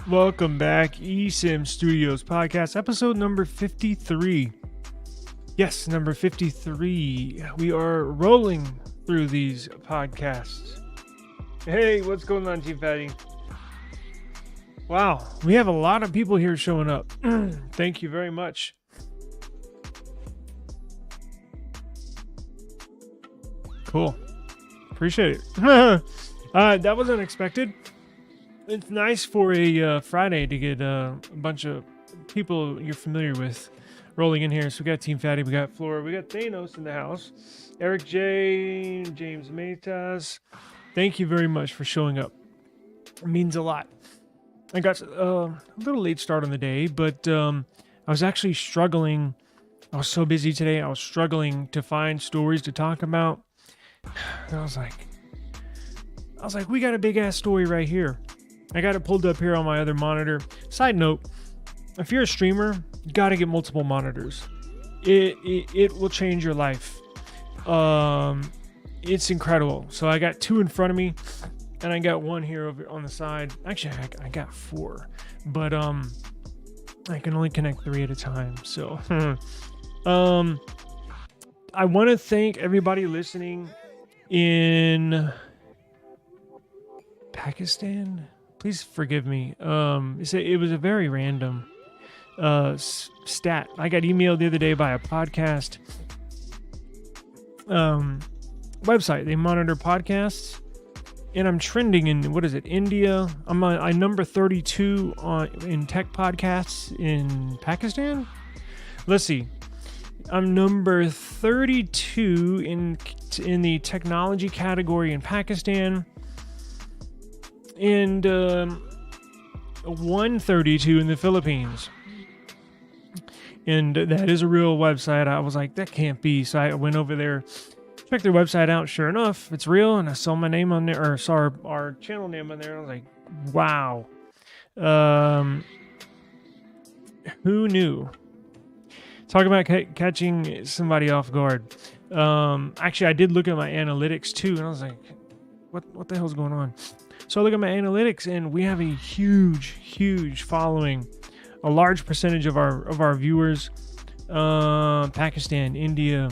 Welcome back, eSIM Studios podcast, episode number 53. Yes, number 53. We are rolling through these podcasts. Hey, what's going on, Team Fatty? Wow, we have a lot of people here showing up. Thank you very much. Cool. Appreciate it. That was unexpected. It's nice for a Friday to get a bunch of people you're familiar with rolling in here. So we got Team Fatty, we got Flora, we got Thanos in the house, Eric J, James Metas. Thank you very much for showing up. It means a lot. I got a little late start on the day, but I was actually struggling. I was so busy today. I was struggling to find stories to talk about. And I was like, we got a big ass story right here. I got it pulled up here on my other monitor. Side note, if you're a streamer, you got to get multiple monitors. It will change your life. It's incredible. So I got two in front of me, and I got one here over on the side. Actually, I got four, but I can only connect 3 at a time. So I want to thank everybody listening in Pakistan. Please forgive me. It was a very random stat. I got emailed the other day by a podcast website. They monitor podcasts, and I'm trending in India. I'm number 32 in tech podcasts in Pakistan. Let's see. I'm number 32 in the technology category in Pakistan. And 132 in the Philippines. And that is a real website. I was like, that can't be. So I went over there, checked their website out. Sure enough, it's real. And I saw my name on there, or saw our channel name on there. I was like, wow. Who knew? Talk about catching somebody off guard. Actually, I did look at my analytics too. And I was like, what the hell's going on? So I look at my analytics, and we have a huge following. A large percentage of our viewers, Pakistan, India.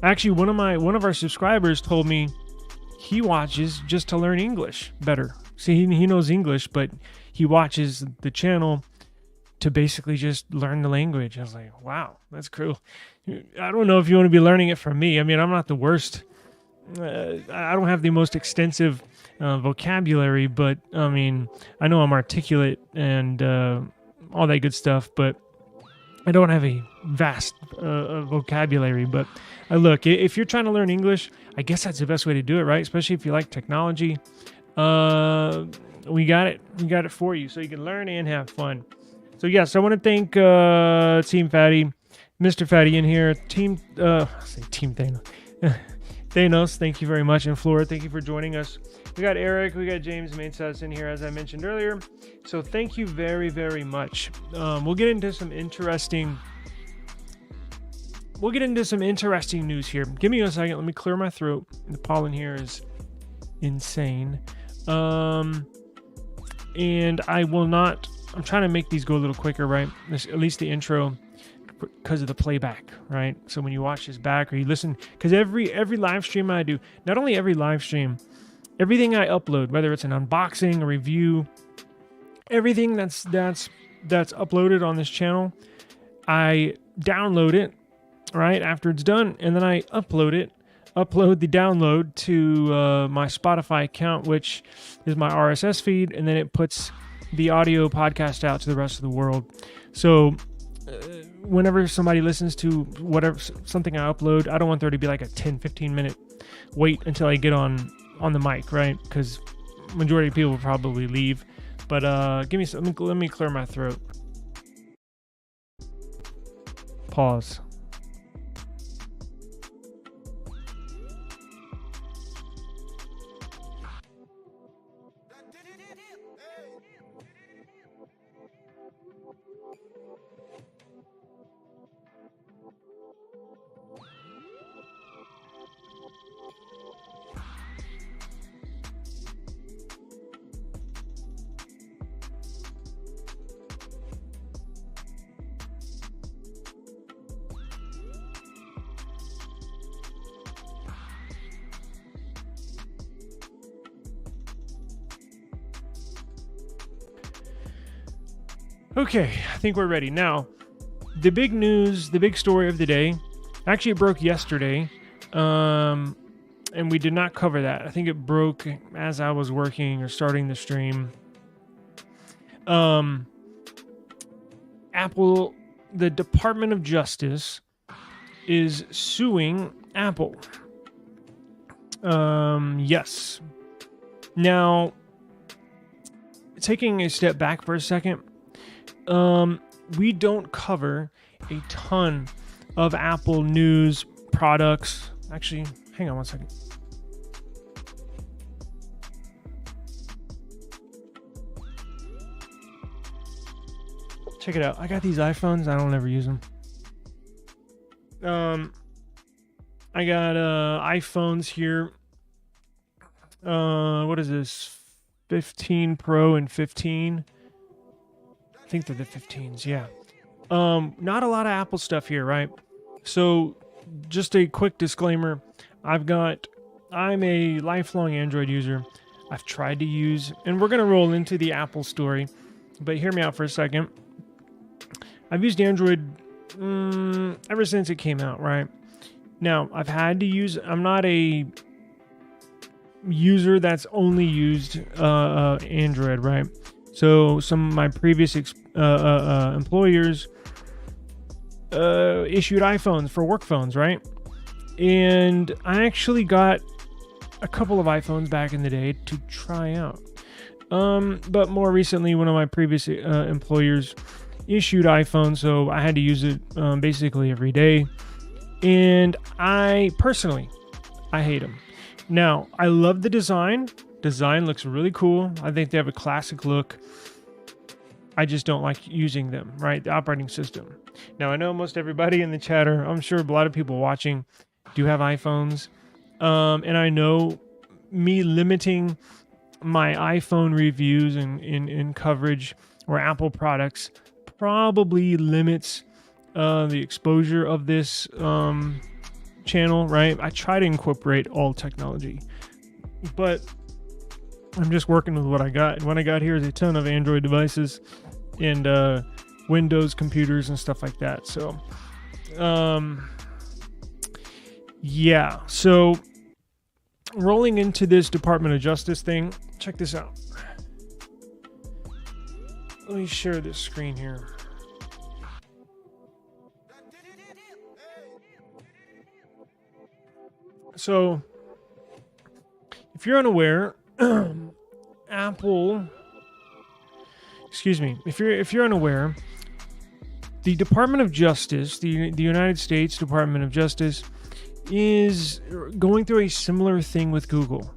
Actually, one of our subscribers told me he watches just to learn English better. See, he knows English, but he watches the channel to basically just learn the language. I was like, wow, that's cool. I don't know if you want to be learning it from me. I mean, I'm not the worst. I don't have the most extensive vocabulary, but I mean, I know I'm articulate and all that good stuff, but I don't have a vast vocabulary. But look, if you're trying to learn English, I guess that's the best way to do it, right? Especially if you like technology. We got it. We got it for you, so you can learn and have fun. So yes, I want to thank Team Fatty, Mr. Fatty in here, Team Thanos. Thanos, thank you very much. And Flora, thank you for joining us. We got Eric, we got James Mainsas in here, as I mentioned earlier. So thank you very, very much. We'll get into some interesting news here. Give me a second. Let me clear my throat. The pollen here is insane. And I will not. I'm trying to make these go a little quicker, right? At least the intro, because of the playback, right? So when you watch this back or you listen, because every live stream I do, not only every live stream, everything I upload, whether it's an unboxing, a review, everything that's uploaded on this channel, I download it right after it's done, and then I upload the download to my Spotify account, which is my RSS feed, and then it puts the audio podcast out to the rest of the world. So whenever somebody listens to something I upload, I don't want there to be like a 10-15 minute wait until I get on the mic, right? Because majority of people will probably leave. But let me clear my throat. pause. Okay, I think we're ready. Now, the big news, the big story of the day, actually it broke yesterday, and we did not cover that. I think it broke as I was working or starting the stream. Apple, the Department of Justice is suing Apple. Yes. Now, taking a step back for a second, we don't cover a ton of Apple news products. Actually, hang on one second. Check it out. I got these iPhones. I don't ever use them. I got iPhones here. What is this? 15 Pro and 15. I think they're the 15s, yeah. Not a lot of Apple stuff here, right? So, just a quick disclaimer. I'm a lifelong Android user. I've tried to use, and we're going to roll into the Apple story, but hear me out for a second. I've used Android ever since it came out, right? Now, I've had to use, I'm not a user that's only used Android, right? So some of my previous employers issued iPhones for work phones, right? And I actually got a couple of iPhones back in the day to try out. But more recently, one of my previous employers issued iPhones, so I had to use it basically every day. And I personally hate them. Now, I love the design. Design looks really cool. I think they have a classic look. I just don't like using them, right? The operating system. Now, I know most everybody in the chat, I'm sure a lot of people watching do have iPhones. And I know me limiting my iPhone reviews and coverage or Apple products probably limits the exposure of this channel, right? I try to incorporate all technology, but I'm just working with what I got. And what I got here is a ton of Android devices and Windows computers and stuff like that. So, yeah. So, rolling into this Department of Justice thing, check this out. Let me share this screen here. So, if you're unaware, if you're unaware, the Department of Justice, the United States Department of Justice, is going through a similar thing with Google.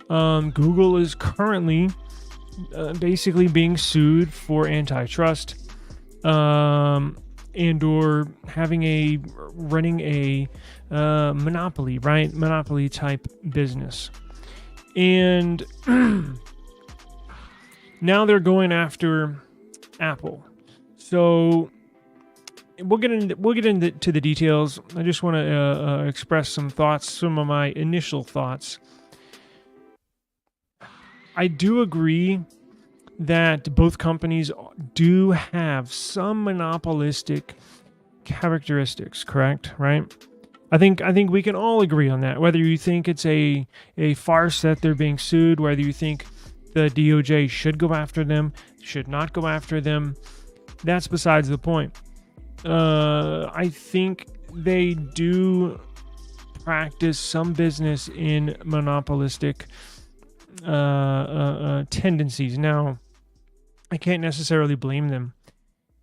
Google is currently basically being sued for antitrust and or running a monopoly, right? Monopoly type business. And now they're going after Apple. So we'll get into the details. I just want to express some thoughts, some of my initial thoughts. I do agree that both companies do have some monopolistic characteristics, correct? Right? I think we can all agree on that. Whether you think it's a farce that they're being sued, whether you think the DOJ should go after them, should not go after them, that's besides the point. I think they do practice some business in monopolistic tendencies. Now, I can't necessarily blame them.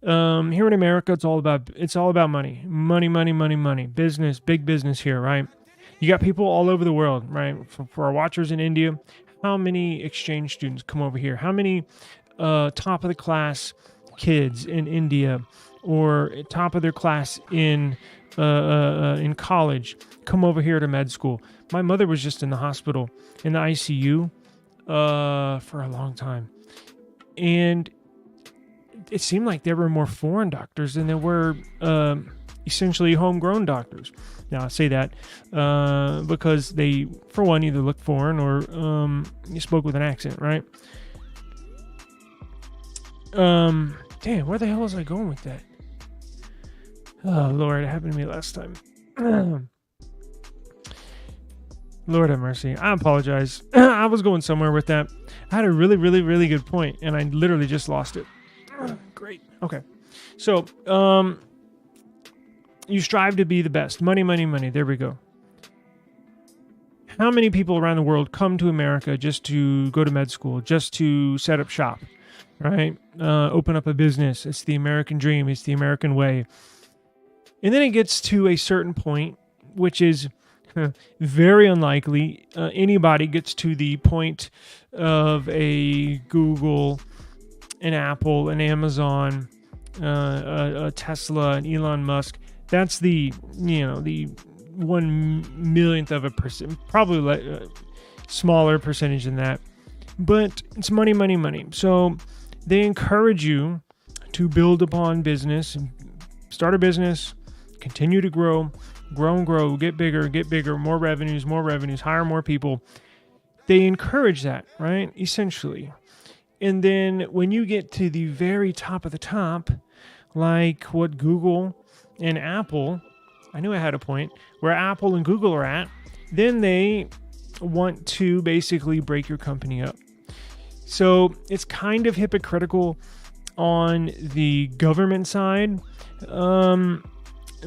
Here in America, it's all about money, money, business, big business here, right? You got people all over the world, right? For our watchers in India, how many exchange students come over here? How many top of the class kids in India or top of their class in college come over here to med school? My mother was just in the hospital in the ICU for a long time, and it seemed like there were more foreign doctors than there were essentially homegrown doctors. Now, I say that because they, for one, either look foreign or you spoke with an accent, right? Damn, where the hell was I going with that? Oh, Lord, it happened to me last time. Lord have mercy. I apologize. I was going somewhere with that. I had a really, really, really good point, and I literally just lost it. Great. Okay. So, you strive to be the best. Money, money, money. There we go. How many people around the world come to America just to go to med school, just to set up shop, right? Open up a business. It's the American dream. It's the American way. And then it gets to a certain point, which is very unlikely anybody gets to the point of a Google, an Apple, an Amazon, a Tesla, an Elon Musk. That's the 1/1,000,000th of a percent, probably smaller percentage than that. But it's money, money, money. So they encourage you to build upon business, start a business, continue to grow, get bigger, more revenues, hire more people. They encourage that, right? Essentially. And then when you get to the very top of the top, like what Google and Apple, I knew I had a point, where Apple and Google are at, then they want to basically break your company up. So it's kind of hypocritical on the government side.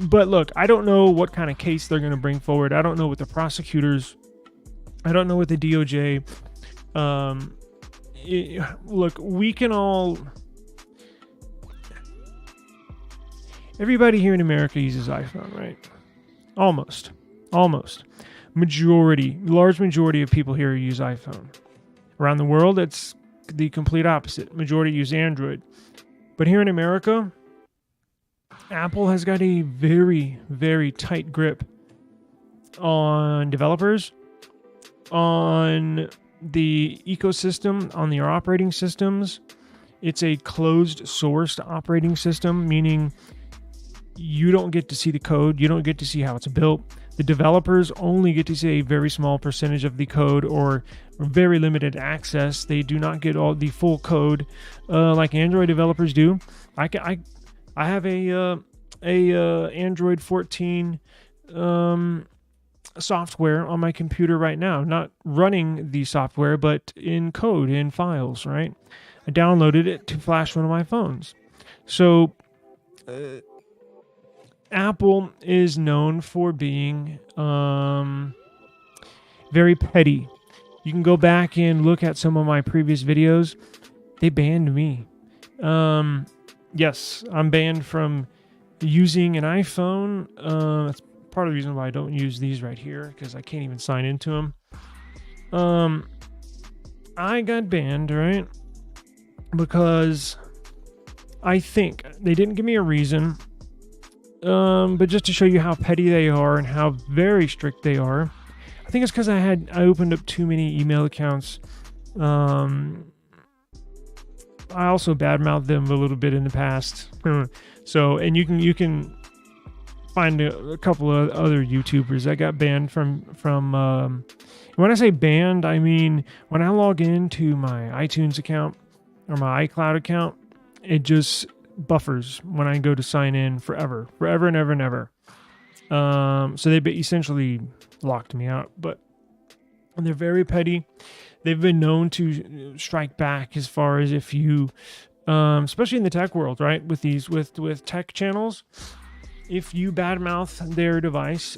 But look, I don't know what kind of case they're going to bring forward. I don't know what the prosecutors, I don't know what the DOJ, look, we can all, everybody here in America uses iPhone, right? Almost. Large majority of people here use iPhone. Around the world, it's the complete opposite. Majority use Android. But here in America, Apple has got a very, very tight grip on developers, on the ecosystem, on their operating systems. It's a closed sourced operating system, meaning you don't get to see the code. You don't get to see how it's built. The developers only get to see a very small percentage of the code or very limited access. They do not get all the full code like Android developers do. I have a Android 14 software on my computer right now, not running the software, but in code, in files, right? I downloaded it to flash one of my phones. So Apple is known for being very petty. You can go back and look at some of my previous videos. They banned me. Yes, I'm banned from using an iPhone. That's part of the reason why I don't use these right here, because I can't even sign into them. I got banned, right? Because I think they didn't give me a reason. But just to show you how petty they are and how very strict they are, I think it's because I opened up too many email accounts. I also badmouthed them a little bit in the past. So, and you can find a couple of other YouTubers that got banned from when I say banned, I mean when I log into my iTunes account or my iCloud account, it just buffers when I go to sign in forever and ever. So they essentially locked me out, but they're very petty. They've been known to strike back as far as if you, especially in the tech world, right? With with tech channels, if you badmouth their device,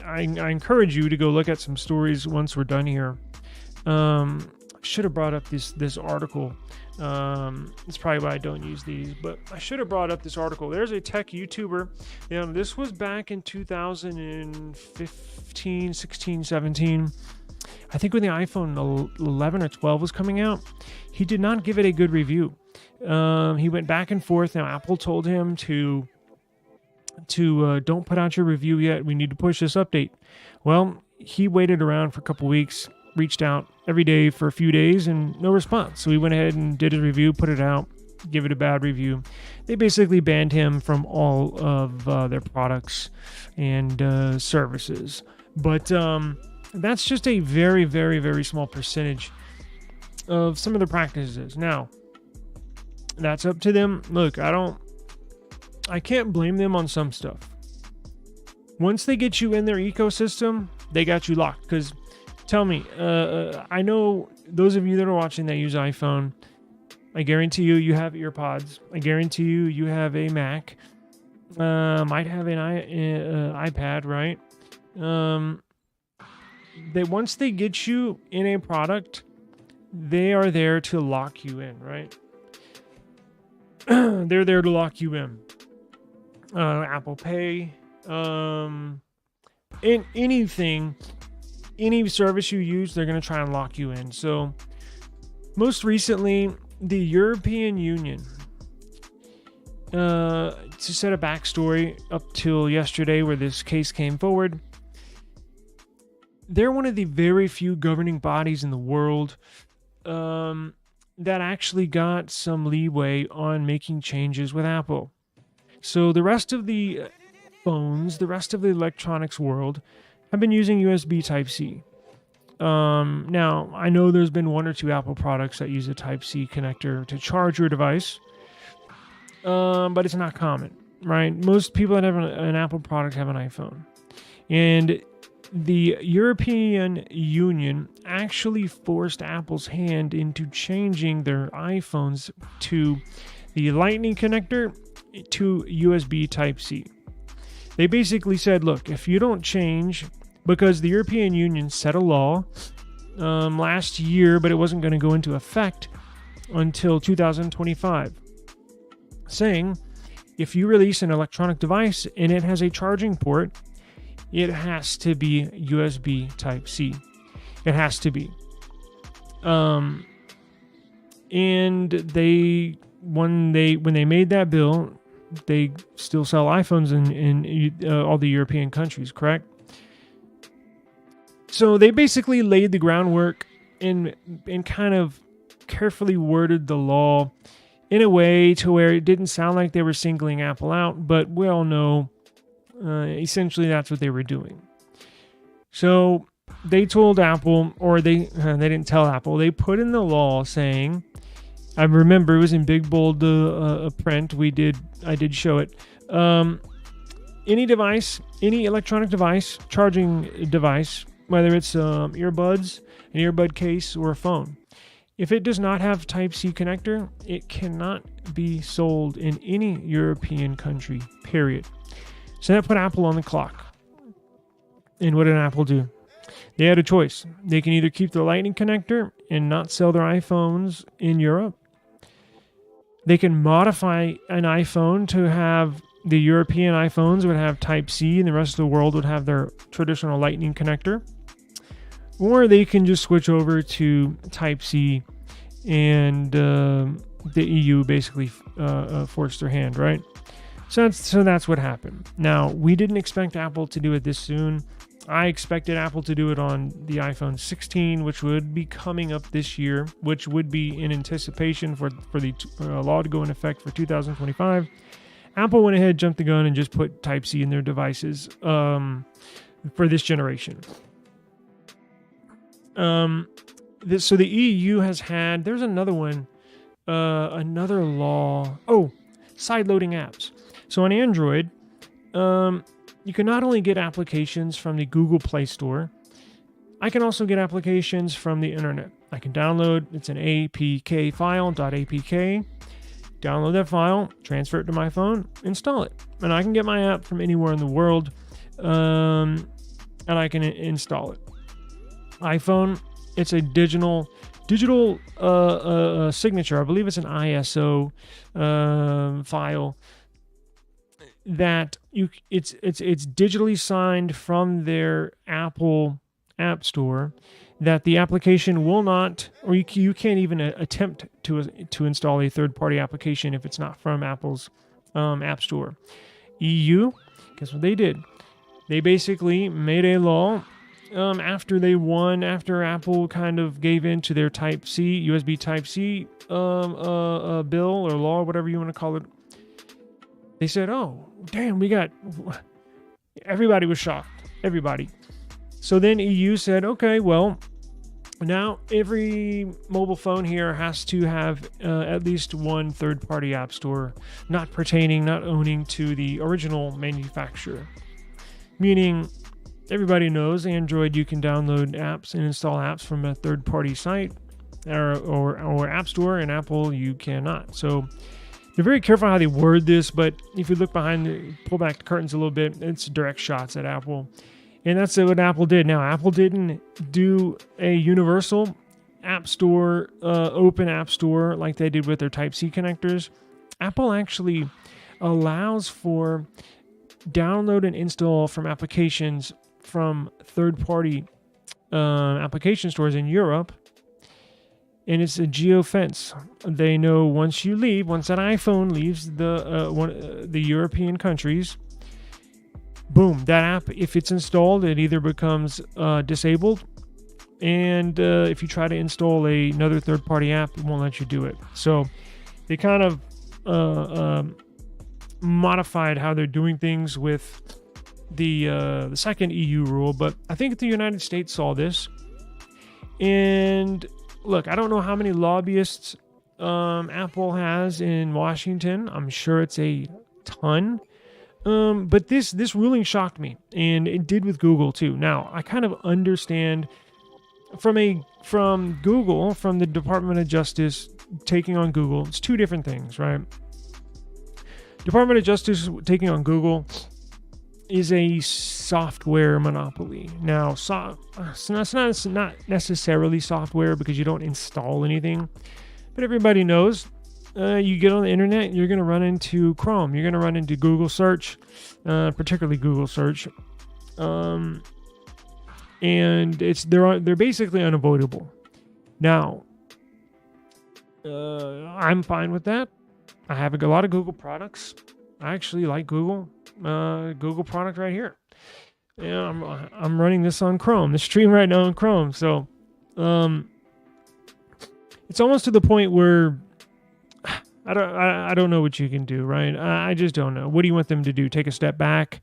I encourage you to go look at some stories once we're done here. should have brought up this article. It's probably why I don't use these, but I should have brought up this article. There's a tech YouTuber. This was back in 2015, 16, 17. I think when the iPhone 11 or 12 was coming out, he did not give it a good review. He went back and forth. Now, Apple told him to don't put out your review yet. We need to push this update. Well, he waited around for a couple weeks, reached out every day for a few days, and no response. So he went ahead and did his review, put it out, give it a bad review. They basically banned him from all of their products and services. But that's just a very, very, very small percentage of some of the practices. Now, that's up to them. Look, I can't blame them on some stuff. Once they get you in their ecosystem, they got you locked. Because tell me, I know those of you that are watching that use iPhone, I guarantee you have EarPods. I guarantee you have a Mac. Might have an iPad, right? Once they get you in a product, they are there to lock you in, right? They're there to lock you in. Apple Pay, in anything, any service you use, they're going to try and lock you in. So most recently, the European Union, to set a backstory up till yesterday where this case came forward, they're one of the very few governing bodies in the world that actually got some leeway on making changes with Apple. So the rest of the phones, the rest of the electronics world have been using USB Type-C. Now, I know there's been one or two Apple products that use a Type-C connector to charge your device, but it's not common, right? Most people that have an Apple product have an iPhone. And the European Union actually forced Apple's hand into changing their iPhones to the Lightning connector to USB Type-C. They basically said, look, if you don't change, because the European Union set a law last year, but it wasn't going to go into effect until 2025, saying if you release an electronic device and it has a charging port, it has to be USB Type-C. It has to be. And when they made that bill, they still sell iPhones in all the European countries, correct? So they basically laid the groundwork and kind of carefully worded the law in a way to where it didn't sound like they were singling Apple out, but we all know essentially that's what they were doing. So they told Apple, or they didn't tell Apple, they put in the law saying, I remember it was in big bold print. I did show it. Any device, any electronic device, charging device, whether it's earbuds, an earbud case, or a phone, if it does not have Type-C connector, it cannot be sold in any European country, period. So that put Apple on the clock. And what did Apple do? They had a choice. They can either keep the Lightning connector and not sell their iPhones in Europe. They can modify an iPhone to have the European iPhones would have Type-C and the rest of the world would have their traditional Lightning connector. Or they can just switch over to Type-C and the EU basically forced their hand, right? So that's what happened. Now, we didn't expect Apple to do it this soon. I expected Apple to do it on the iPhone 16, which would be coming up this year, which would be in anticipation for the law to go in effect for 2025. Apple went ahead, jumped the gun, and just put Type-C in their devices for this generation. So the EU has had, there's another one, another law. Oh, side-loading apps. So on Android, you can not only get applications from the Google Play Store, I can also get applications from the internet. I can download, it's an APK file, .apk, download that file, transfer it to my phone, install it. And I can get my app from anywhere in the world, and I can install it. iPhone, it's a digital digital signature. I believe it's an ISO file that it's digitally signed from their Apple App Store, that the application will not, or you can't even attempt to install a third-party application if it's not from Apple's App Store. EU, guess what they did? They basically made a law after Apple kind of gave in to their USB Type-C bill or law, whatever you want to call it. They said, oh, damn, everybody was shocked. Everybody. So then EU said, okay, well, now every mobile phone here has to have at least one third-party app store, not owning to the original manufacturer. Meaning, everybody knows Android, you can download apps and install apps from a third-party site or app store, and Apple, you cannot. So they're very careful how they word this, but if you look pull back the curtains a little bit, it's direct shots at Apple. And that's what Apple did. Now, Apple didn't do a universal app store, open app store like they did with their Type-C connectors. Apple actually allows for download and install from applications from third-party application stores in Europe. And it's a geofence. They know once that iPhone leaves the European countries, boom, that app, if it's installed, it either becomes disabled, and if you try to install another third-party app, it won't let you do it. So they kind of modified how they're doing things with the second EU rule, but I think the United States saw this. And look, I don't know how many lobbyists Apple has in Washington. I'm sure it's a ton. But this ruling shocked me, and it did with Google too. Now, I kind of understand from Google, from the Department of Justice taking on Google. It's two different things, right? Department of Justice taking on Google is a software monopoly. Now, it's not necessarily software because you don't install anything, but everybody knows. You get on the internet, you're going to run into Chrome. You're going to run into Google search, particularly Google search. And they're basically unavoidable. Now, I'm fine with that. I have a lot of Google products. I actually like Google product right here. Yeah, I'm running this on Chrome. The stream right now on Chrome. So, it's almost to the point where I don't know what you can do, right? I just don't know. What do you want them to do? Take a step back,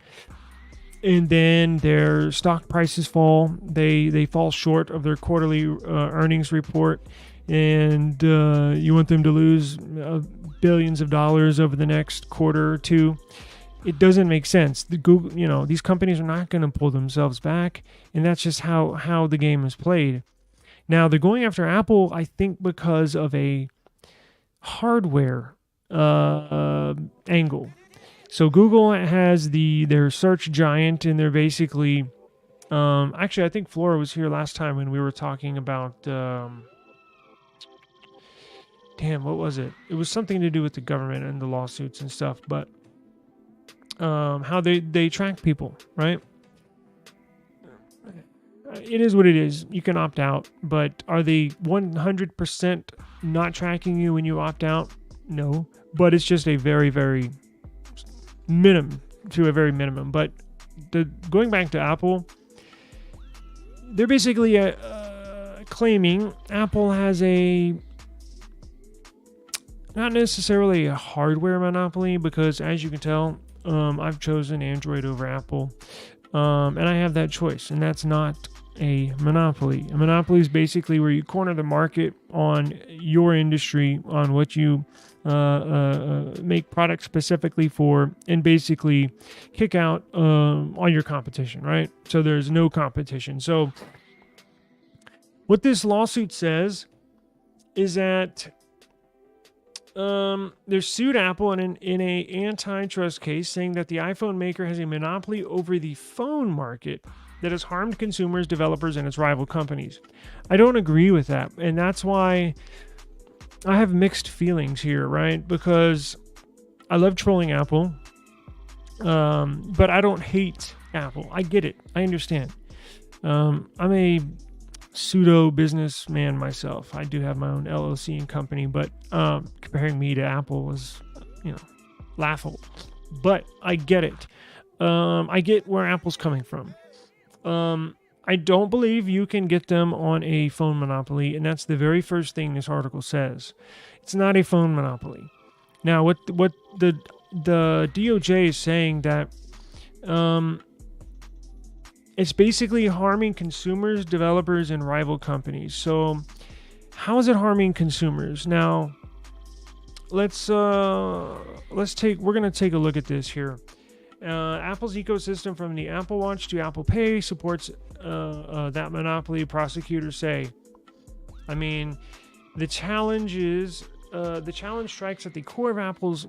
and then their stock prices fall. They fall short of their quarterly earnings report, and you want them to lose billions of dollars over the next quarter or two. It doesn't make sense. These companies are not going to pull themselves back, and that's just how the game is played. Now, they're going after Apple, I think, because of a hardware angle. So Google has their search giant, and they're basically actually, I think Flora was here last time when we were talking about what was it? It was something to do with the government and the lawsuits and stuff, but how they track people, right? It is what it is. You can opt out, but are they 100% not tracking you when you opt out? No, but it's just a very, very minimum. But going back to Apple, they're basically claiming Apple has not necessarily a hardware monopoly, because as you can tell, I've chosen Android over Apple, and I have that choice, and that's not a monopoly. A monopoly is basically where you corner the market on your industry, on what you make products specifically for, and basically kick out all your competition, right? So there's no competition. So what this lawsuit says is that they sued Apple in a antitrust case, saying that the iPhone maker has a monopoly over the phone market that has harmed consumers, developers, and its rival companies. I don't agree with that, and that's why I have mixed feelings here, right? Because I love trolling Apple, but I don't hate Apple. I get it. I understand. I'm a pseudo businessman myself. I do have my own LLC and company, but comparing me to Apple was, laughable. But I get it. I get where Apple's coming from. I don't believe you can get them on a phone monopoly, and that's the very first thing this article says. It's not a phone monopoly. Now, what the DOJ is saying that it's basically harming consumers, developers, and rival companies. So, how is it harming consumers? Now, we're gonna take a look at this here. Apple's ecosystem from the Apple Watch to Apple Pay supports that monopoly, prosecutors say. I mean, the challenge strikes at the core of Apple's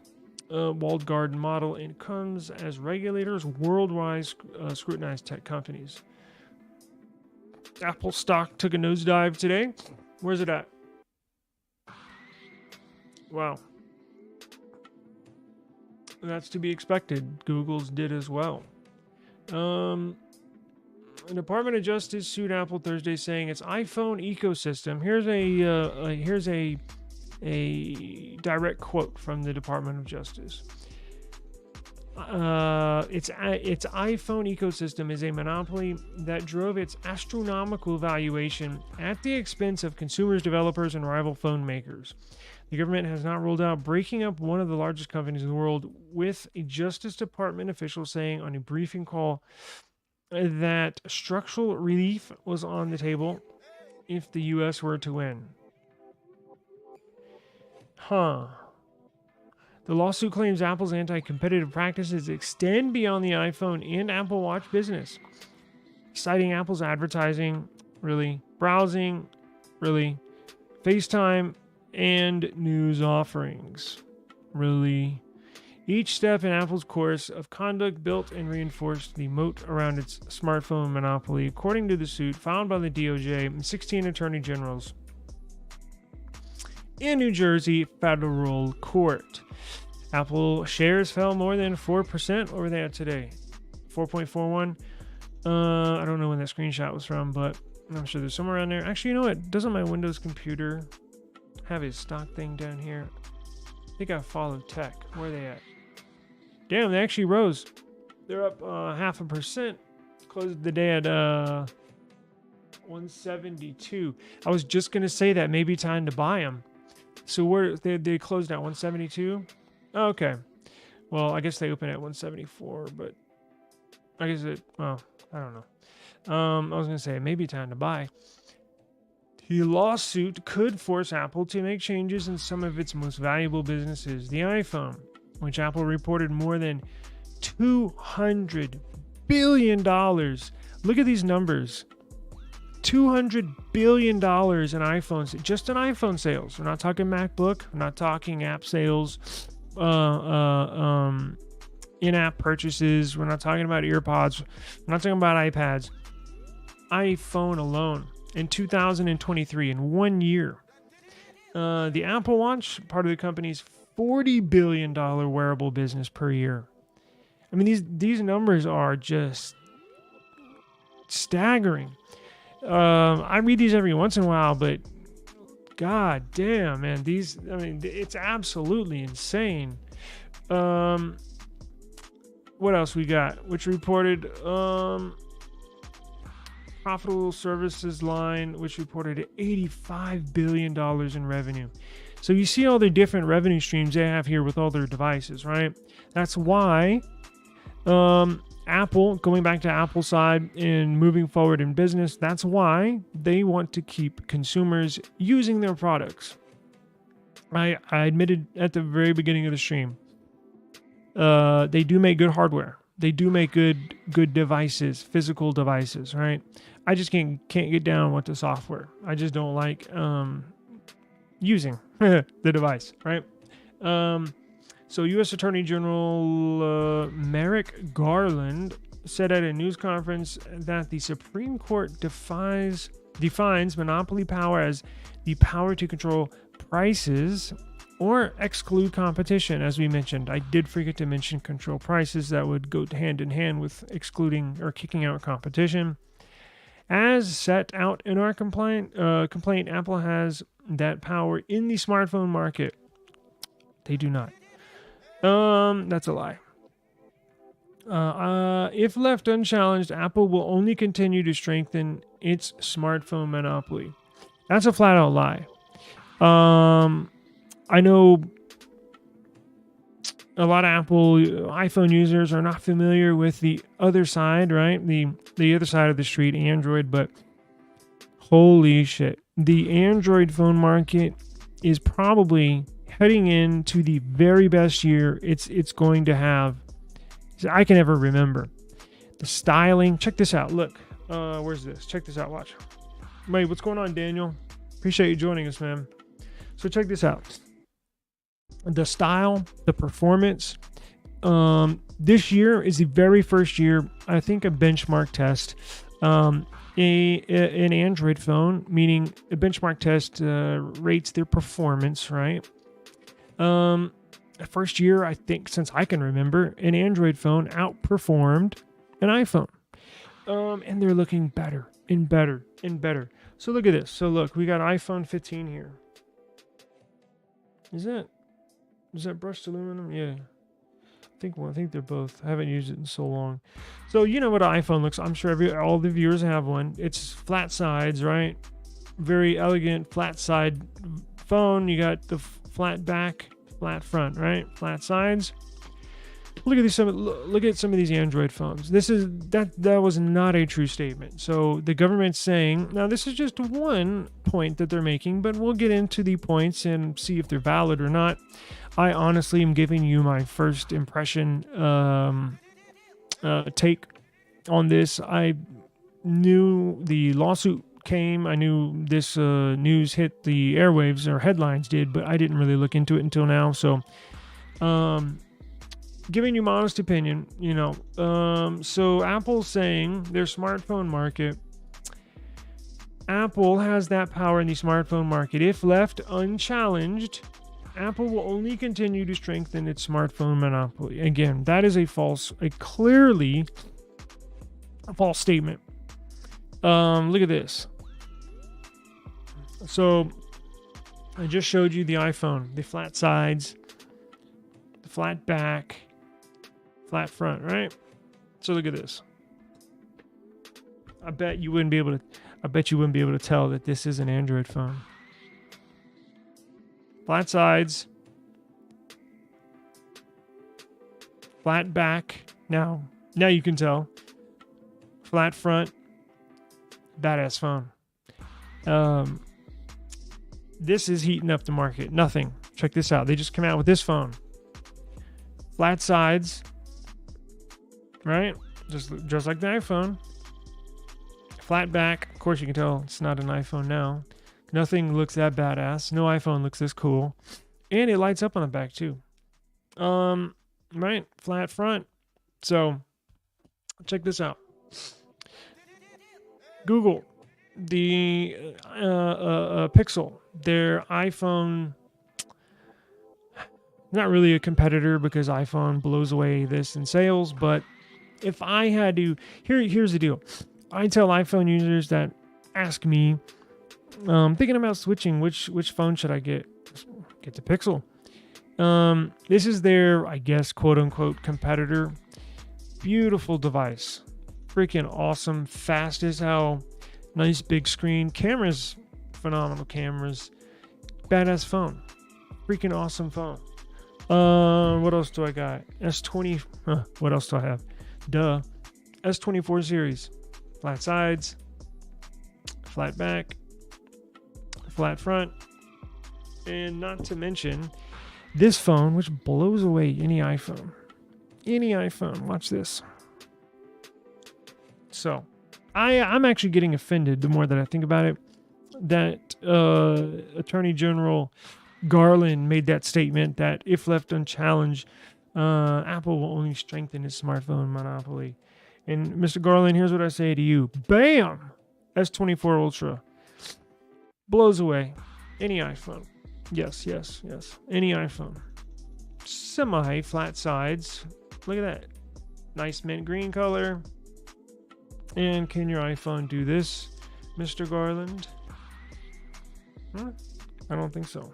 walled garden model and comes as regulators worldwide scrutinize tech companies. Apple stock took a nosedive today. Where's it at? Wow. That's to be expected. Google's did as well. The Department of Justice sued Apple Thursday, saying its iPhone ecosystem. Here's a direct quote from the Department of Justice. Its iPhone ecosystem is a monopoly that drove its astronomical valuation at the expense of consumers, developers, and rival phone makers. The government has not ruled out breaking up one of the largest companies in the world, with a Justice Department official saying on a briefing call that structural relief was on the table if the U.S. were to win. The lawsuit claims Apple's anti-competitive practices extend beyond the iPhone and Apple Watch business, citing Apple's advertising, browsing, FaceTime, and news offerings. Each step in Apple's course of conduct built and reinforced the moat around its smartphone monopoly, according to the suit filed by the DOJ and 16 attorney generals in New Jersey federal court. Apple shares fell more than 4%. What were they at today? 4.41. I don't know when that screenshot was from, but I'm sure there's somewhere around there. Actually, you know what? Doesn't my Windows computer have a stock thing down here? I think I follow tech. Where are they at? Damn, they actually rose. They're up 0.5%. Closed the day at 172. I was just gonna say that maybe time to buy them. So where they closed at 172? Oh, okay. Well, I guess they open at 174, but I guess I don't know. I was gonna say maybe time to buy. The lawsuit could force Apple to make changes in some of its most valuable businesses. The iPhone, which Apple reported more than $200 billion. Look at these numbers. $200 billion in iPhones, just in iPhone sales. We're not talking MacBook. We're not talking app sales, in-app purchases. We're not talking about earpods. We're not talking about iPads. iPhone alone in 2023, in 1 year. The Apple Watch, part of the company's $40 billion wearable business per year. I mean, these numbers are just staggering. I read these every once in a while, but god damn, man, it's absolutely insane. What else we got? Which reported profitable services line, which reported $85 billion in revenue. So you see all the different revenue streams they have here with all their devices, right? That's why Apple, going back to Apple side and moving forward in business, that's why they want to keep consumers using their products. I admitted at the very beginning of the stream, they do make good hardware. They do make good devices, physical devices, right? I just can't get down with the software. I just don't like using the device, right? So U.S. Attorney General Merrick Garland said at a news conference that the Supreme Court defines monopoly power as the power to control prices or exclude competition. As we mentioned, I did forget to mention control prices. That would go hand in hand with excluding or kicking out competition. As set out in our complaint, Apple has that power in the smartphone market. They do not. That's a lie. If left unchallenged, Apple will only continue to strengthen its smartphone monopoly. That's a flat out lie. I know a lot of iPhone users are not familiar with the other side, right? The other side of the street, Android, but holy shit. The Android phone market is probably heading into the very best year it's going to have I can ever remember. The styling, check this out. Look, where's this? Check this out. Watch. Wait, what's going on, Daniel? Appreciate you joining us, man. So check this out. The style, the performance. This year is the very first year, I think, a benchmark test. An Android phone, meaning a benchmark test rates their performance, right? First year, I think, since I can remember, an Android phone outperformed an iPhone. And they're looking better and better and better. So look at this. So look, we got iPhone 15 here. Is that brushed aluminum? Yeah. I think they're both. I haven't used it in so long. So you know what an iPhone looks like. I'm sure all the viewers have one. It's flat sides, right? Very elegant flat side phone. You got the flat back, flat front, right? Flat sides. Look at some of these Android phones. That was not a true statement. So the government's saying, now this is just one point that they're making, but we'll get into the points and see if they're valid or not. I honestly am giving you my first impression take on this. I knew the lawsuit came. I knew this news hit the airwaves, or headlines did, but I didn't really look into it until now. So giving you my honest opinion, so Apple's saying their smartphone market, Apple has that power in the smartphone market. If left unchallenged, Apple will only continue to strengthen its smartphone monopoly. Again, that is clearly a false statement. Look at this. So I just showed you the iPhone, the flat sides, the flat back, flat front, right? So look at this. I bet you wouldn't be able to tell that this is an Android phone. Flat sides, flat back. Now you can tell. Flat front, badass phone. This is heating up the market. Nothing. Check this out. They just came out with this phone. Flat sides, right? Just like the iPhone. Flat back. Of course, you can tell it's not an iPhone now. Nothing looks that badass. No iPhone looks this cool. And it lights up on the back too. Right? Flat front. So, check this out. Google the Pixel. Their iPhone, not really a competitor because iPhone blows away this in sales, but if I had to, here's the deal. I tell iPhone users that ask me, thinking about switching, which phone should I get? Get the Pixel. This is their, I guess, quote unquote competitor. Beautiful device. Freaking awesome. Fast as hell. Nice big screen. Cameras, phenomenal cameras. Badass phone. Freaking awesome phone. What else do I got? S20. What else do I have? Duh. S24 series. Flat sides. Flat back. Flat front. And not to mention this phone, which blows away any iPhone. Any iPhone. Watch this. So, I'm actually getting offended the more that I think about it, that Attorney General Garland made that statement that if left unchallenged, Apple will only strengthen its smartphone monopoly. And Mr. Garland, here's what I say to you. Bam! S24 Ultra. Blows away any iPhone. Yes. Any iPhone. Semi-flat sides. Look at that. Nice mint green color. And can your iPhone do this, Mr. Garland? I don't think so.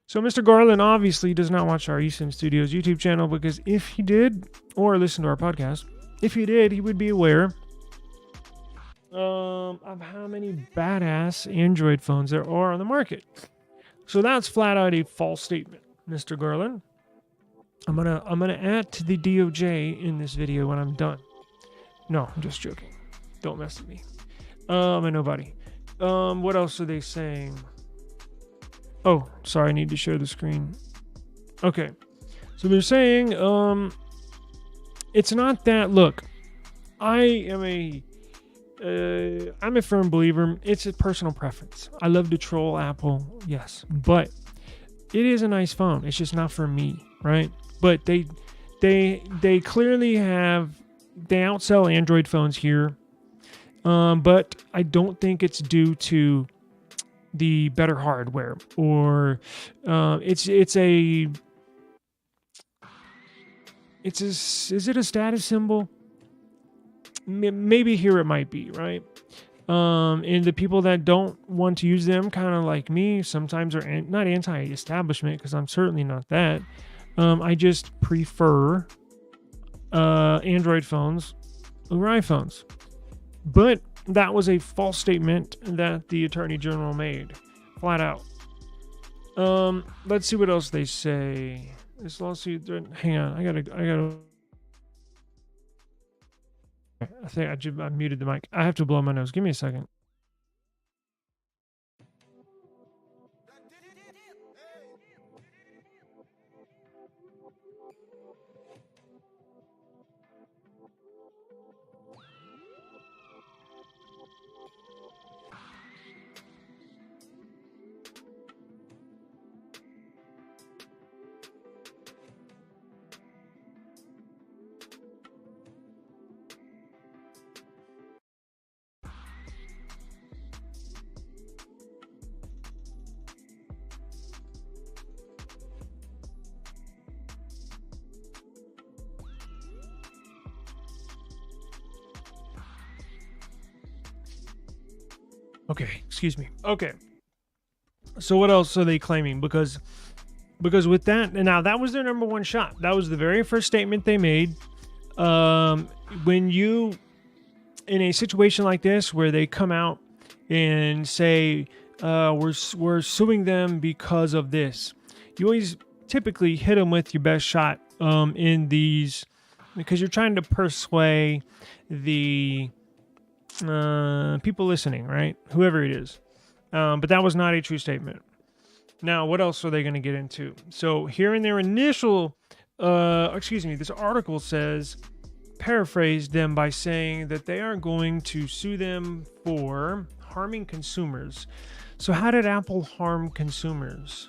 So Mr. Garland obviously does not watch our eSIM Studios YouTube channel, because if he did, or listen to our podcast, if he did, he would be aware of how many badass Android phones there are on the market. So that's flat out a false statement, Mr. Garland. I'm gonna add to the DOJ in this video when I'm done. No, I'm just joking. Don't mess with me. And nobody. What else are they saying? Oh, sorry, I need to share the screen. Okay. So they're saying, it's not that, look, I'm a firm believer. It's a personal preference. I love to troll Apple, yes, but it is a nice phone. It's just not for me, right? But they clearly they outsell Android phones here. But I don't think it's due to the better hardware, or is it a status symbol? Maybe here it might be, right? And the people that don't want to use them, kind of like me, sometimes are not anti-establishment, because I'm certainly not that. I just prefer Android phones over iPhones. But that was a false statement that the Attorney General made, flat out. Let's see what else they say. This lawsuit. Hang on, I gotta. I think I muted the mic. I have to blow my nose. Give me a second. Okay, excuse me. Okay. So what else are they claiming? Because with that, and now that was their number one shot. That was the very first statement they made. When you, in a situation like this where they come out and say, we're suing them because of this, you always typically hit them with your best shot in these, because you're trying to persuade the people listening, right? Whoever it is. But that was not a true statement. Now, what else are they going to get into? So here in their initial, this article says, paraphrased them by saying that they are going to sue them for harming consumers. So how did Apple harm consumers?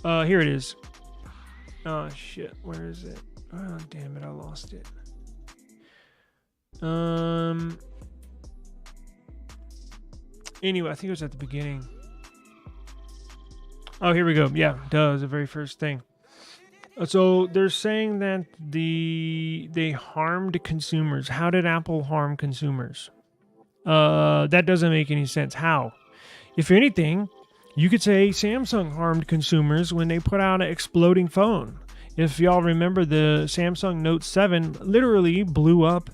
Here it is. Oh, shit. Where is it? Oh, damn it. I lost it. Anyway, I think it was at the beginning. Oh, here we go. Yeah, duh, the very first thing. So they're saying that they harmed consumers. How did Apple harm consumers? That doesn't make any sense. How? If anything, you could say Samsung harmed consumers when they put out an exploding phone. If y'all remember, the Samsung Note 7 literally blew up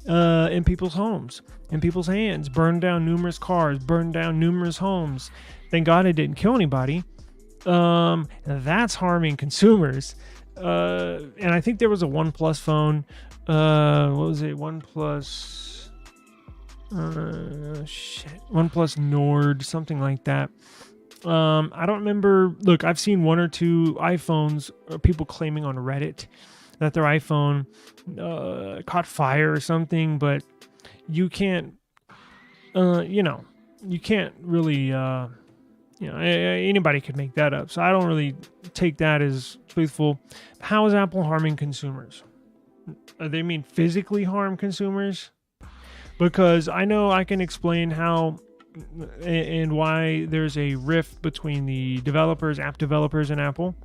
in people's homes, in people's hands, burned down numerous cars, burned down numerous homes. Thank God it didn't kill anybody. That's harming consumers. And I think there was a OnePlus phone. What was it? OnePlus. OnePlus Nord, something like that. I don't remember. Look, I've seen one or two iPhones, or people claiming on Reddit that their iPhone caught fire or something, but you can't, you can't really, anybody could make that up. So I don't really take that as truthful. How is Apple harming consumers? they mean physically harm consumers? Because I know I can explain how and why there's a rift between the developers, app developers, and Apple,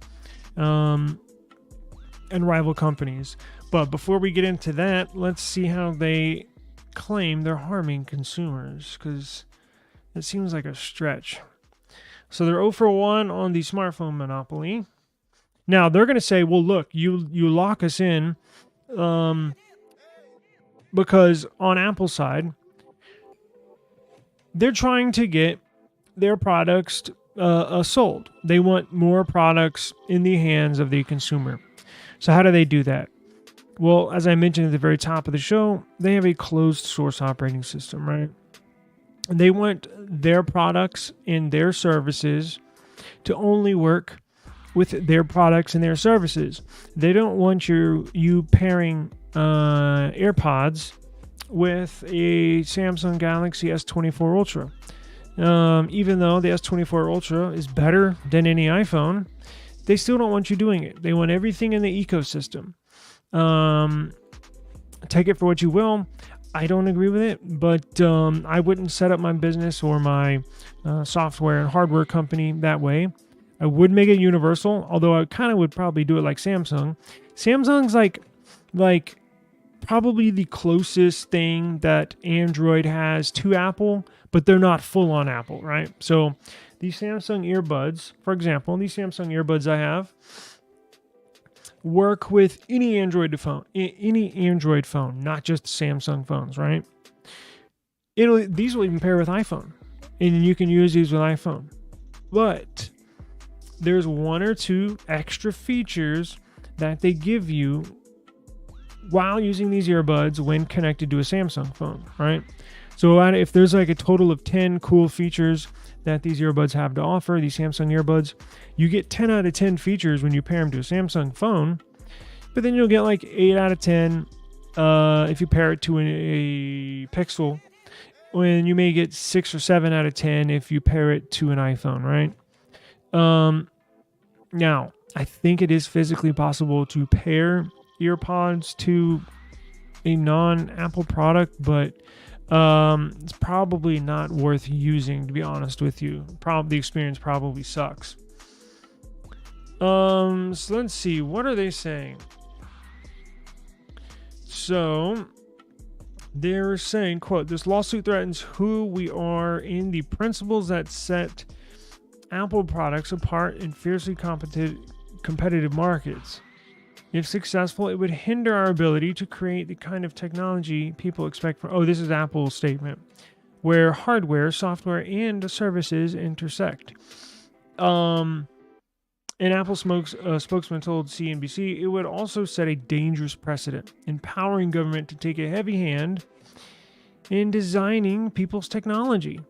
and rival companies. But before we get into that, let's see how they claim they're harming consumers, because it seems like a stretch. So they're 0 for 1 on the smartphone monopoly. Now they're going to say, well, look, you lock us in, because on Apple's side, they're trying to get their products sold. They want more products in the hands of the consumer. So how do they do that? Well, as I mentioned at the very top of the show, they have a closed source operating system, right? And they want their products and their services to only work with their products and their services. They don't want you pairing AirPods with a Samsung Galaxy S24 Ultra. Even though the S24 Ultra is better than any iPhone, they still don't want you doing it. They want everything in the ecosystem. Take it for what you will. I don't agree with it, but I wouldn't set up my business or my software and hardware company that way. I would make it universal, although I kind of would probably do it like Samsung. Samsung's like probably the closest thing that Android has to Apple, but they're not full on Apple, right? So these Samsung earbuds, for example, these Samsung earbuds I have work with any Android phone, not just Samsung phones, right? These will even pair with iPhone, and you can use these with iPhone. But there's 1 or 2 extra features that they give you while using these earbuds when connected to a Samsung phone, right? So if there's like a total of 10 cool features that these earbuds have to offer, these Samsung earbuds, you get 10 out of 10 features when you pair them to a Samsung phone, but then you'll get like 8 out of 10 if you pair it to a Pixel, when you may get 6 or 7 out of 10 if you pair it to an iPhone, right? Now, I think it is physically possible to pair earpods to a non-Apple product, but it's probably not worth using, to be honest with you. The experience probably sucks. So let's see, what are they saying? So they're saying, quote, "This lawsuit threatens who we are in the principles that set Apple products apart in fiercely competitive markets. If successful, it would hinder our ability to create the kind of technology people expect from..." Oh, this is Apple's statement, "where hardware, software, and services intersect." An Apple spokesman told CNBC it would also set a dangerous precedent, empowering government to take a heavy hand in designing people's technology.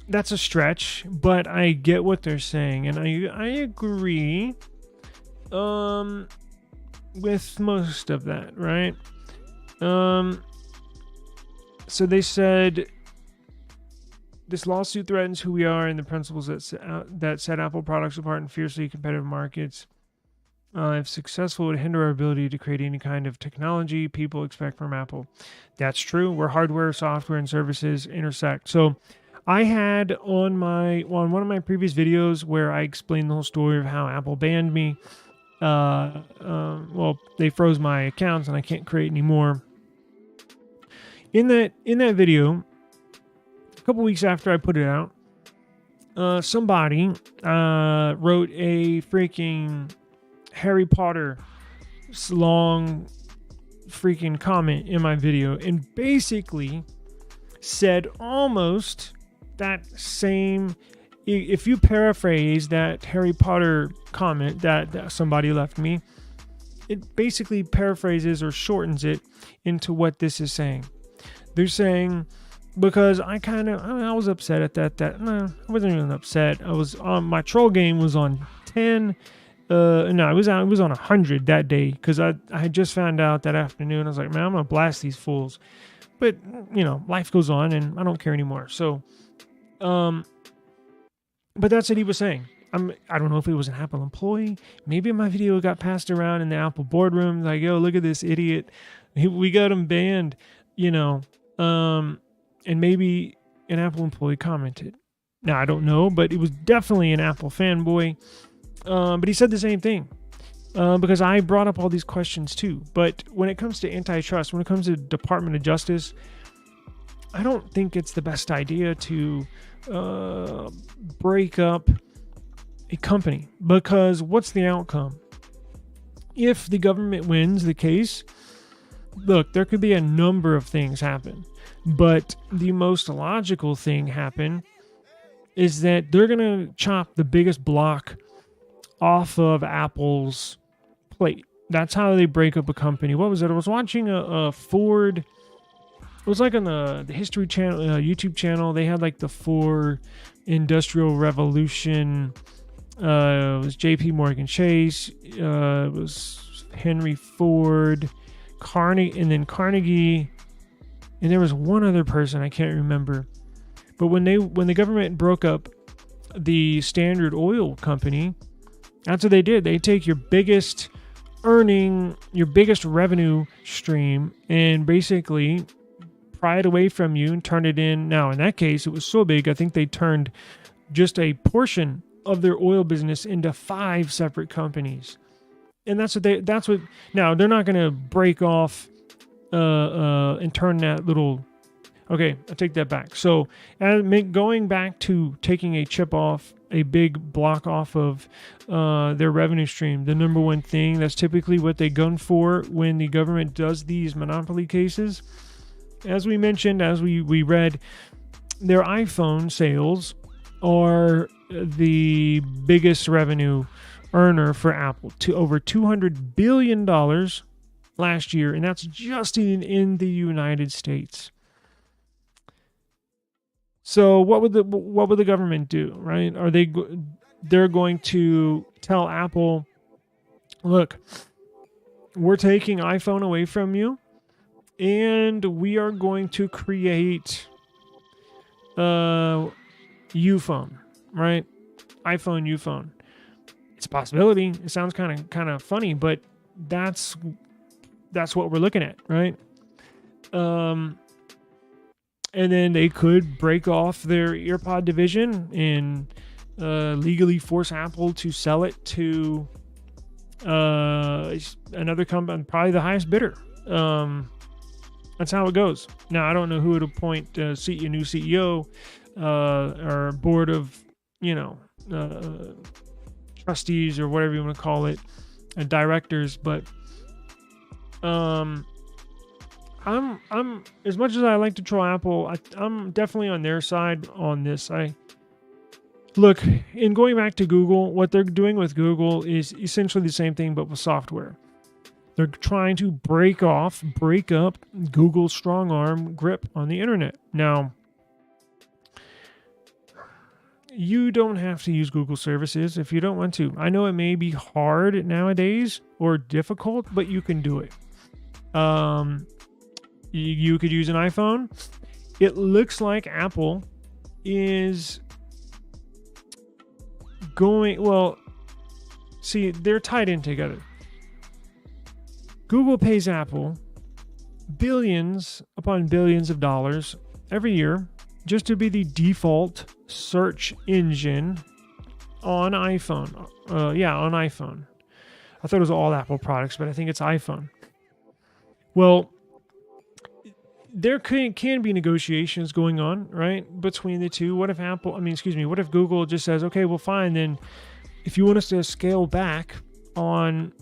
That's a stretch, but I get what they're saying, and I agree with most of that, right? So they said, "This lawsuit threatens who we are and the principles that set Apple products apart in fiercely competitive markets. If successful, it would hinder our ability to create any kind of technology people expect from Apple." That's true, where hardware, software, and services intersect. So I had on one of my previous videos where I explained the whole story of how Apple banned me. Well, they froze my accounts and I can't create anymore. In that video, a couple weeks after I put it out, somebody wrote a freaking Harry Potter long freaking comment in my video and basically said almost that same, if you paraphrase that Harry Potter comment that somebody left me, it basically paraphrases or shortens it into what this is saying. They're saying, because I was upset at that. No, I wasn't even upset. I was on, my troll game was on 10. No, it was on 100 that day, because I had just found out that afternoon. I was like, man, I'm gonna blast these fools. But life goes on, and I don't care anymore. So, but that's what he was saying. I don't know if it was an Apple employee. Maybe my video got passed around in the Apple boardroom. Like, yo, look at this idiot. We got him banned, and maybe an Apple employee commented. Now, I don't know, but it was definitely an Apple fanboy. But he said the same thing. Because I brought up all these questions too. But when it comes to antitrust, when it comes to Department of Justice, I don't think it's the best idea to break up a company, because what's the outcome? If the government wins the case, look, there could be a number of things happen, but the most logical thing happen is that they're going to chop the biggest block off of Apple's plate. That's how they break up a company. What was it? I was watching a Ford. It was like on the History Channel, YouTube channel. They had like the Ford Industrial Revolution. It was J.P. Morgan Chase. It was Henry Ford, Carnegie, and there was one other person I can't remember. But when the government broke up the Standard Oil Company, that's what they did. They take your biggest revenue stream, and basically pry it away from you and turn it in. Now, in that case, it was so big, I think they turned just a portion of their oil business into 5 separate companies. And now they're not going to break off and turn that little. Okay, I take that back. So going back to taking a chip off, a big block off of their revenue stream, the number one thing, that's typically what they gun for when the government does these monopoly cases. As we mentioned, as we read, their iPhone sales are the biggest revenue earner for Apple, to over $200 billion last year, and that's just in the United States. So what would the government do, right? They're going to tell Apple, look, we're taking iPhone away from you, and we are going to create Uphone, right? iPhone Uphone. It's a possibility. It sounds kind of funny, but that's what we're looking at, right? And then they could break off their EarPod division and legally force Apple to sell it to another company, probably the highest bidder. That's how it goes. Now, I don't know who would appoint a new CEO or board of, trustees or whatever you want to call it, directors, but I'm as much as I like to troll Apple, I'm definitely on their side on this. Look, in going back to Google, what they're doing with Google is essentially the same thing, but with software. They're trying to break up Google's strong arm grip on the internet. Now, you don't have to use Google services if you don't want to. I know it may be hard nowadays or difficult, but you can do it. You could use an iPhone. It looks like Apple is going, they're tied in together. Google pays Apple billions upon billions of dollars every year just to be the default search engine on iPhone. On iPhone. I thought it was all Apple products, but I think it's iPhone. Well, there can be negotiations going on, right, between the two. What if what if Google just says, okay, well, fine, then if you want us to scale back on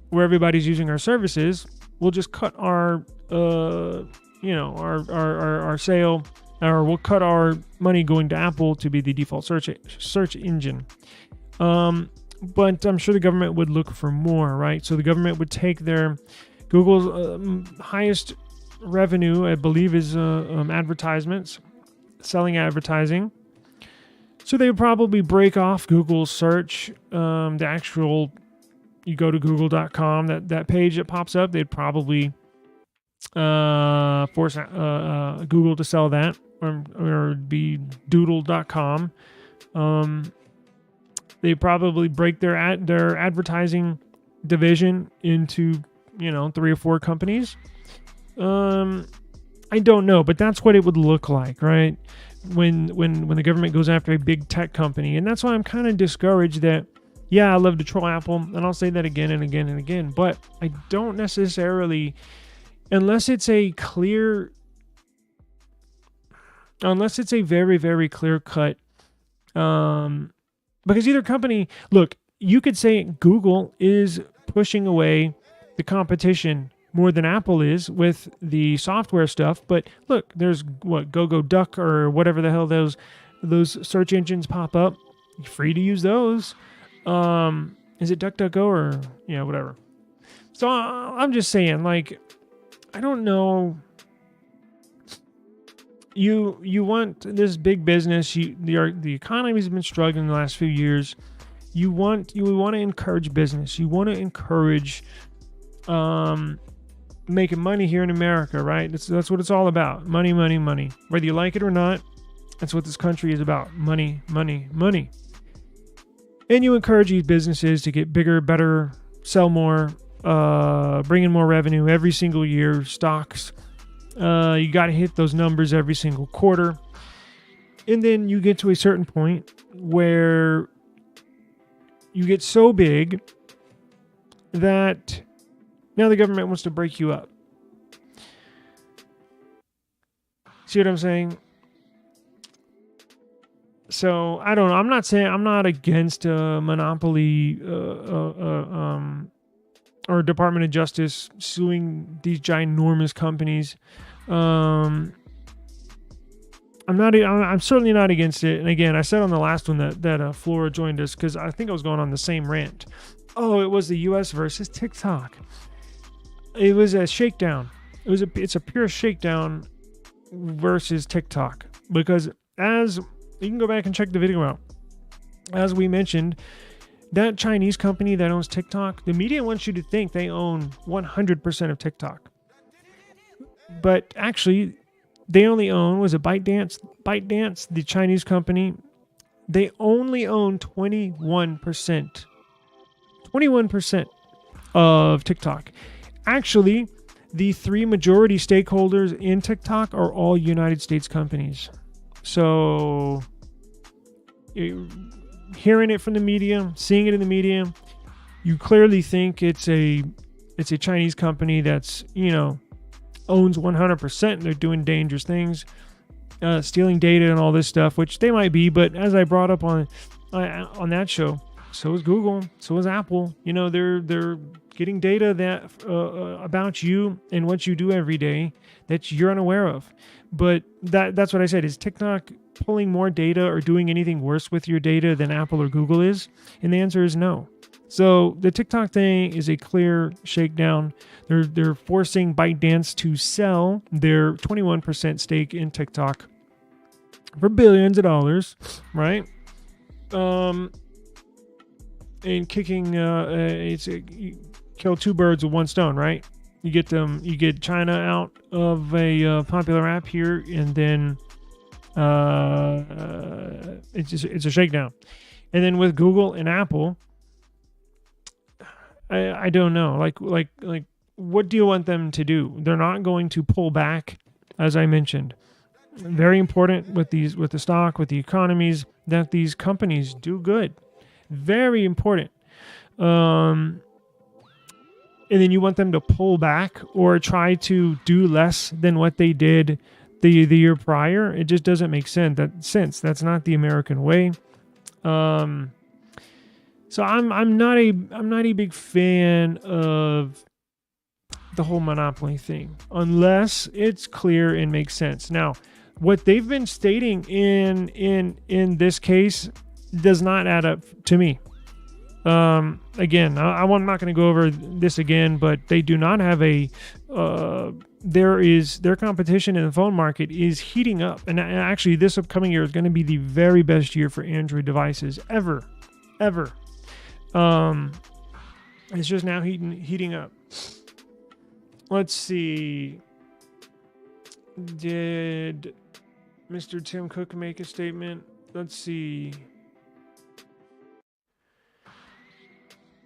where everybody's using our services, we'll just cut our sale, or we'll cut our money going to Apple to be the default search engine. But I'm sure the government would look for more, right? So the government would take their Google's highest revenue, I believe, is advertisements, selling advertising. So they would probably break off Google's search, the actual. You go to google.com, that page that pops up, they'd probably force Google to sell that. or be doodle.com. They probably break their advertising division into 3 or 4 companies. I don't know, but that's what it would look like, right? When the government goes after a big tech company. And that's why I'm kind of discouraged that, yeah, I love to troll Apple, and I'll say that again and again and again, but I don't necessarily, unless it's a very, very clear cut, because either company, look, you could say Google is pushing away the competition more than Apple is with the software stuff. But look, there's Go Duck or whatever the hell those search engines pop up. You're free to use those. Is it DuckDuckGo or whatever? So I'm just saying, like, I don't know. You want this big business. The economy's been struggling the last few years. You want to encourage business. You want to encourage making money here in America, right? That's what it's all about. Money, money, money. Whether you like it or not, that's what this country is about. Money, money, money. And you encourage these businesses to get bigger, better, sell more, bring in more revenue every single year. Stocks. You got to hit those numbers every single quarter. And then you get to a certain point where you get so big that now the government wants to break you up. See what I'm saying? So I don't know. I'm not against monopoly or Department of Justice suing these ginormous companies. I'm certainly not against it. And again, I said on the last one that Flora joined us because I think I was going on the same rant. Oh, it was the U.S. versus TikTok. It was a shakedown. It's a pure shakedown versus TikTok, because as you can go back and check the video out, as we mentioned, that Chinese company that owns TikTok, the media wants you to think they own 100% of TikTok, but actually they only own, was it ByteDance, the Chinese company, they only own 21% of TikTok. Actually, the 3 majority stakeholders in TikTok are all United States companies. So, hearing it from the media, seeing it in the media, you clearly think it's a Chinese company that's, owns 100% and they're doing dangerous things, stealing data and all this stuff, which they might be. But as I brought up on that show, so is Google, so is Apple. They're getting data that about you and what you do every day that you're unaware of. But that's what I said. Is TikTok pulling more data or doing anything worse with your data than Apple or Google is? And the answer is no. So the TikTok thing is a clear shakedown. They're forcing ByteDance to sell their 21% stake in TikTok for billions of dollars, right? And kicking kill 2 birds with 1 stone, right? You get China out of a popular app here, and then it's a shakedown. And then with Google and Apple, I don't know. Like what do you want them to do? They're not going to pull back, as I mentioned. Very important with the stock, with the economies, that these companies do good. Very important. And then you want them to pull back or try to do less than what they did the year prior. It just doesn't make sense. That's not the American way. So I'm not a big fan of the whole monopoly thing unless it's clear and makes sense. Now, what they've been stating in this case does not add up to me. Again, I'm not going to go over this again, but they do not have their competition in the phone market is heating up. And actually, this upcoming year is going to be the very best year for Android devices ever. It's just now heating up. Let's see. Mr. Tim Cook make a statement? Let's see.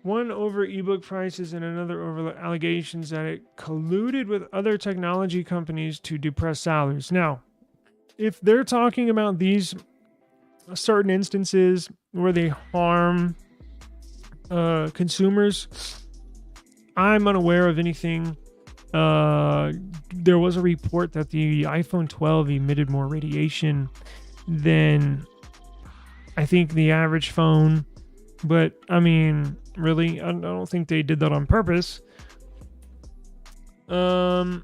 One over ebook prices and another over allegations that it colluded with other technology companies to depress salaries. Now, if they're talking about these certain instances where they harm consumers, I'm unaware of anything. There was a report that the iPhone 12 emitted more radiation than I think the average phone. But, I mean, really, I don't think they did that on purpose. Now,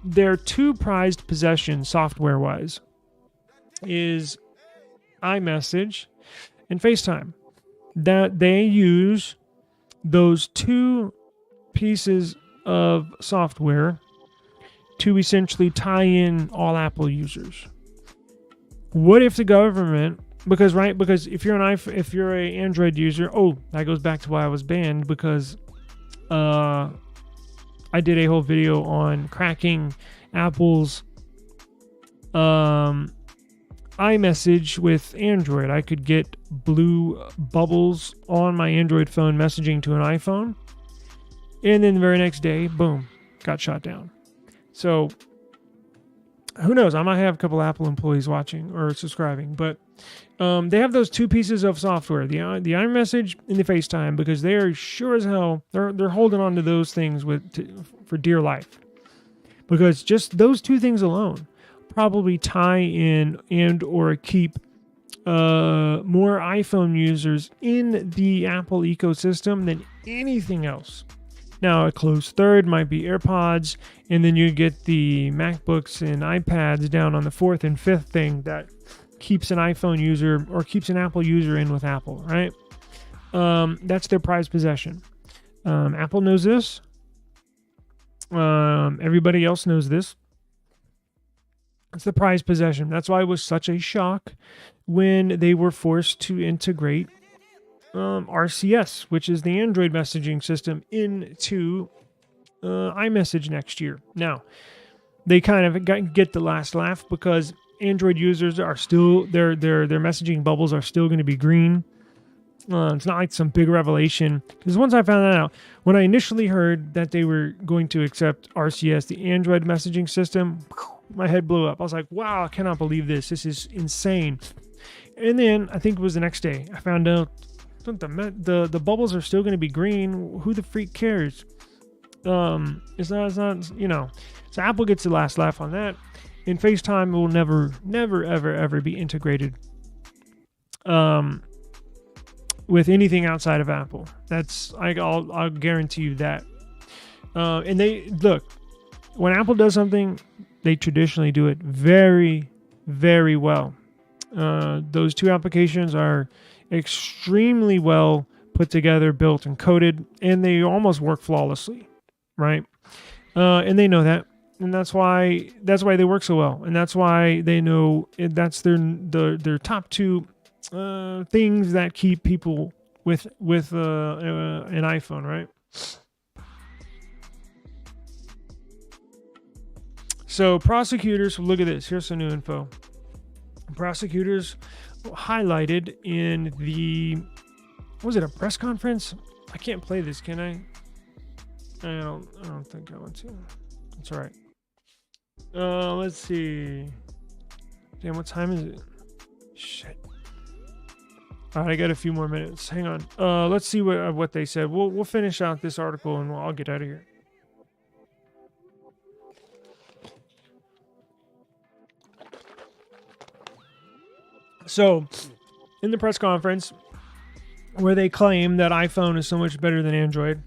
their two prized possessions, software-wise, is iMessage and FaceTime. That they use those two pieces of software to essentially tie in all Apple users. What if the government... Because if you're if you're an Android user, that goes back to why I was banned, because I did a whole video on cracking Apple's iMessage with Android. I could get blue bubbles on my Android phone messaging to an iPhone, and then the very next day, boom, got shot down. So who knows? I might have a couple Apple employees watching or subscribing, but they have those two pieces of software, the iMessage and the FaceTime, because they are sure as hell they're holding on to those things for dear life, because just those two things alone probably tie in and or keep more iPhone users in the Apple ecosystem than anything else. Now, a close third might be AirPods, and then you get the MacBooks and iPads down on the fourth and fifth thing that keeps an iPhone user or keeps an Apple user in with Apple, right? That's their prized possession. Apple knows this. Everybody else knows this. It's the prized possession. That's why it was such a shock when they were forced to integrate RCS, which is the Android messaging system, into iMessage next year. Now, they kind of get the last laugh because Android users are still their messaging bubbles are still going to be green. It's not like some big revelation, because once I found that out, when I initially heard that they were going to accept RCS, the Android messaging system, my head blew up. I was like, wow, I cannot believe this. This is insane. And then I think it was the next day, I found out the bubbles are still going to be green. Who the freak cares? It's not, you know. So Apple gets the last laugh on that. And FaceTime will never, ever be integrated with anything outside of Apple. I'll guarantee you that. And they look, when Apple does something, they traditionally do it very, very well. Those two applications are extremely well put together, built, and coded, and they almost work flawlessly, right? And they know that. And that's why they work so well, and that's why they know that's their top two things that keep people with an iPhone, right? So prosecutors, look at this. Here's some new info. Prosecutors highlighted in was it a press conference? I can't play this, can I? I don't think I want to. That's all right. Let's see. Damn, what time is it? Shit. All right, I got a few more minutes. Hang on. Let's see what they said. We'll finish out this article and I'll get out of here. So, in the press conference, where they claim that iPhone is so much better than Android,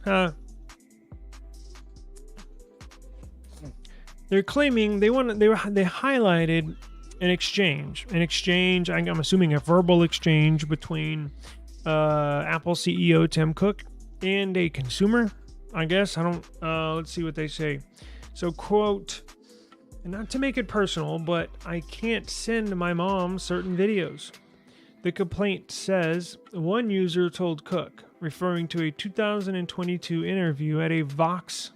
they're claiming they highlighted an exchange. I'm assuming a verbal exchange between Apple CEO Tim Cook and a consumer, I guess. Let's see what they say. So, quote, and not to make it personal, but I can't send my mom certain videos. The complaint says one user told Cook, referring to a 2022 interview at a Vox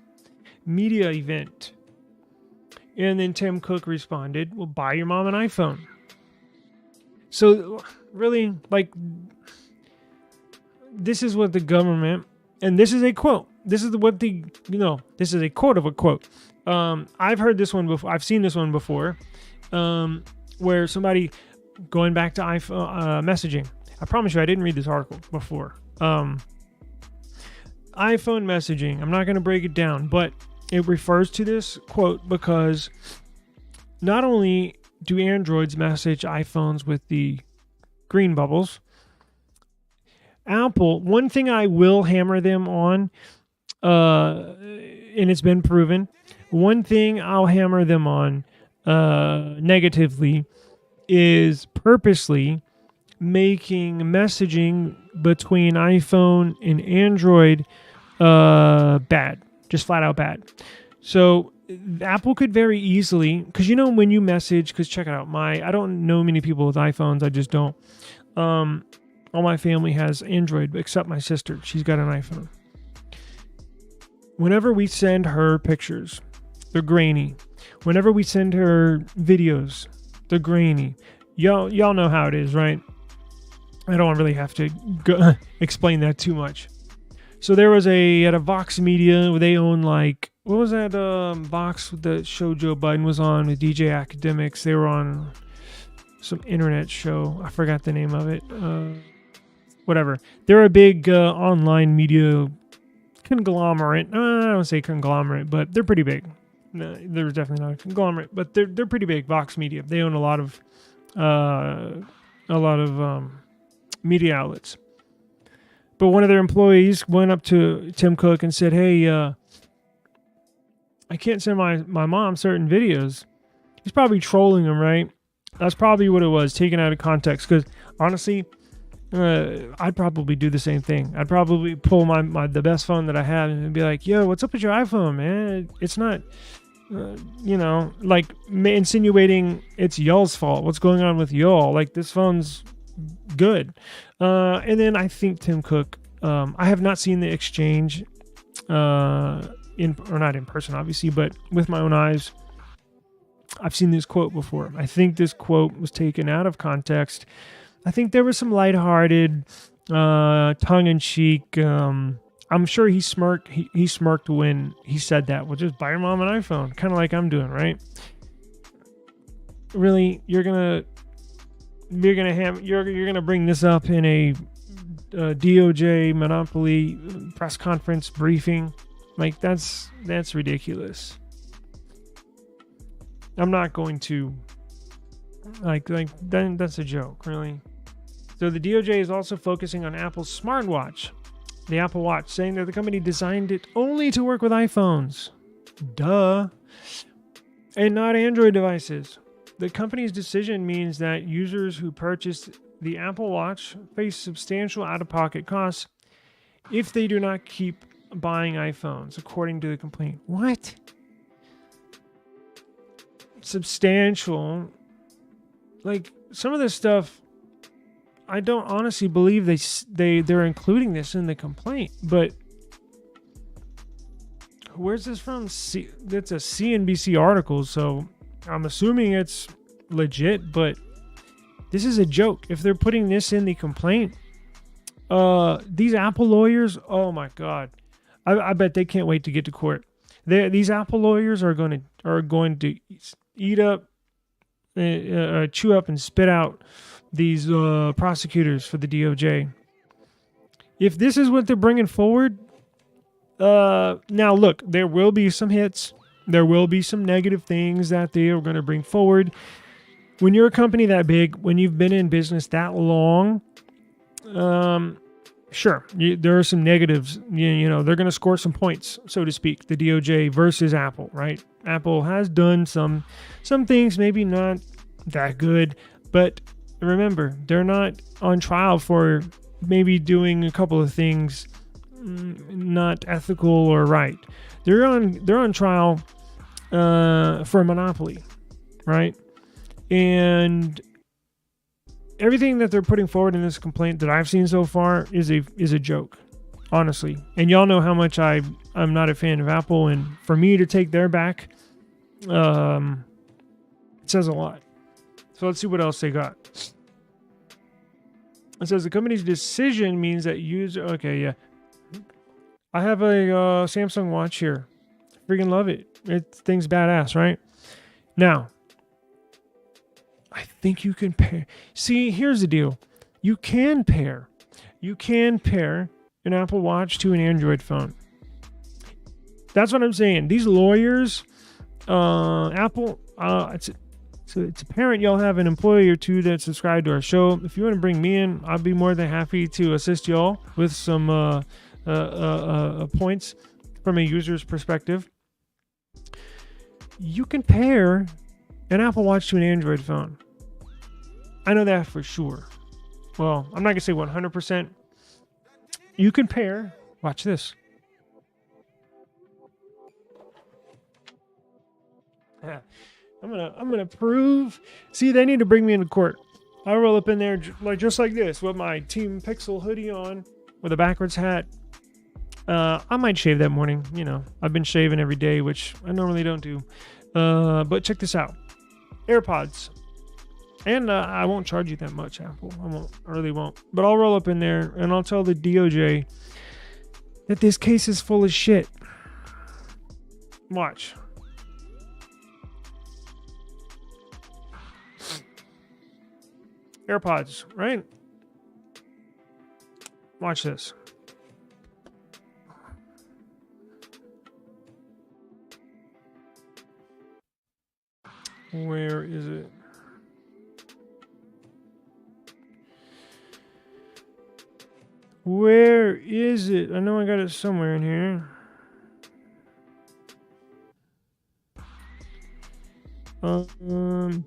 media event, And then Tim Cook responded, well, buy your mom an iPhone. So really, like, this is what the government, and this is a quote. This is this is a quote of a quote. I've heard this one before. I've seen this one before, where somebody going back to iPhone messaging. I promise you, I didn't read this article before. iPhone messaging. I'm not going to break it down, but it refers to this quote because not only do Androids message iPhones with the green bubbles, Apple, one thing I will hammer them on, and it's been proven, one thing I'll hammer them on negatively is purposely making messaging between iPhone and Android bad, just flat out bad. So Apple could very easily, because when you message, because check it out, I don't know many people with iPhones, I just don't. All my family has Android except my sister. She's got an iPhone. Whenever we send her pictures, they're grainy. Whenever we send her videos, they're grainy. Y'all know how it is, right? I don't really have to explain that too much. So there was at a Vox Media where they own what was that Vox the show Joe Biden was on with DJ Academics? They were on some internet show. I forgot the name of it. Whatever. They're a big online media conglomerate. I don't say conglomerate, but they're pretty big. No, they're definitely not a conglomerate, but they're pretty big. Vox Media. They own a lot of media outlets. But one of their employees went up to Tim Cook and said, "Hey, I can't send my mom certain videos." He's probably trolling him, right? That's probably what it was, taken out of context. Because honestly, I'd probably do the same thing. I'd probably pull the best phone that I have and be like, "Yo, what's up with your iPhone, man? It's not, insinuating it's y'all's fault. What's going on with y'all? Like, this phone's good." And then I think Tim Cook, I have not seen the exchange, not in person, obviously, but with my own eyes. I've seen this quote before. I think this quote was taken out of context. I think there was some lighthearted, tongue-in-cheek. I'm sure he smirked. He smirked when he said that. Well, just buy your mom an iPhone, kind of like I'm doing, right? Really, you're gonna bring this up in a DOJ monopoly press conference briefing? Like, that's ridiculous. I'm not going to then that's a joke, really. So the DOJ is also focusing on Apple's Smartwatch, the Apple Watch, saying that the company designed it only to work with iPhones. Duh. And not Android devices. The company's decision means that users who purchase the Apple Watch face substantial out-of-pocket costs if they do not keep buying iPhones, according to the complaint. What? Substantial? Like, some of this stuff, I don't honestly believe they're including this in the complaint. But where's this from? That's a CNBC article, so I'm assuming it's legit, but this is a joke. If they're putting this in the complaint, these Apple lawyers, oh my God, I bet they can't wait to get to court. These Apple lawyers are going to eat up, chew up, and spit out these prosecutors for the DOJ. If this is what they're bringing forward, now look, there will be some hits. There will be some negative things that they are going to bring forward. When you're a company that big, when you've been in business that long, sure, there are some negatives. They're going to score some points, so to speak, the DOJ versus Apple, right? Apple has done some things, maybe not that good, but remember, they're not on trial for maybe doing a couple of things not ethical or right. They're on trial for a monopoly, right? And everything that they're putting forward in this complaint that I've seen so far is a joke, honestly. And y'all know how much I'm not a fan of Apple, and for me to take their back It says a lot. So let's see what else they got. It says the company's decision means that user. Okay, yeah. I have a Samsung watch here. Freaking love it. Thing's badass, right? Now, I think you can pair. See, here's the deal. You can pair an Apple Watch to an Android phone. That's what I'm saying. These lawyers, Apple, it's apparent y'all have an employee or two that subscribe to our show. If you want to bring me in, I'll be more than happy to assist y'all with some points from a user's perspective. You can pair an Apple Watch to an Android phone. I know that for sure. Well, I'm not going to say 100%. You can pair. Watch this. I'm gonna prove. See, they need to bring me into court. I roll up in there just like this with my Team Pixel hoodie on, with a backwards hat. I might shave that morning. You know, I've been shaving every day, which I normally don't do. But check this out. AirPods. And I won't charge you that much, Apple. I really won't. But I'll roll up in there and I'll tell the DOJ that this case is full of shit. Watch. AirPods, right? Watch this. Where is it? Where is it? I know I got it somewhere in here.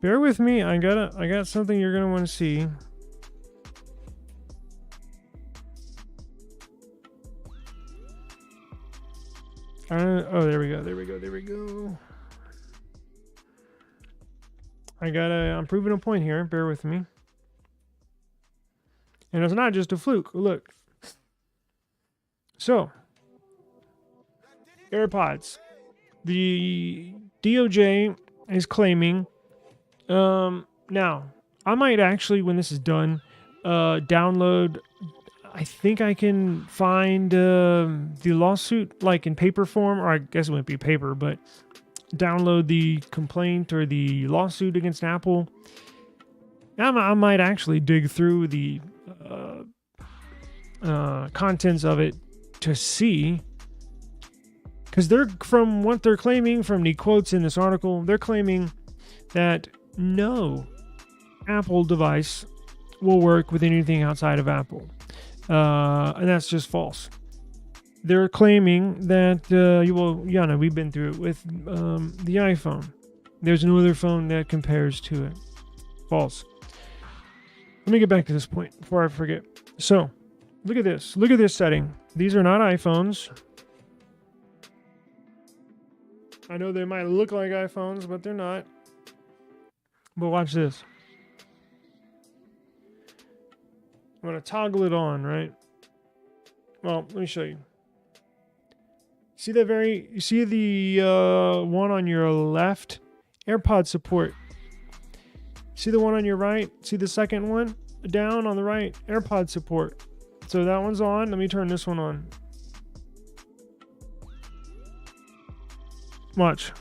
Bear with me. I got something you're gonna want to see. Oh, there we go. I'm proving a point here. Bear with me. And it's not just a fluke. Look. So, AirPods. The DOJ is claiming. Now, I might actually, when this is done, download. I think I can find the lawsuit like in paper form, or I guess it wouldn't be paper, but download the complaint or the lawsuit against Apple. I might actually dig through the contents of it to see, because they're, from what they're claiming, from the quotes in this article, they're claiming that no Apple device will work with anything outside of Apple, and that's just false. They're claiming that we've been through it with the iPhone. There's no other phone that compares to it. False. Let me get back to this point before I forget. So, look at this. Look at this setting. These are not iPhones. I know they might look like iPhones, but they're not. But watch this. I'm going to toggle it on, right? Well, let me show you. See you see the one on your left? AirPod support. See the one on your right? See the second one down on the right? AirPod support. So that one's on. Let me turn this one on. Watch.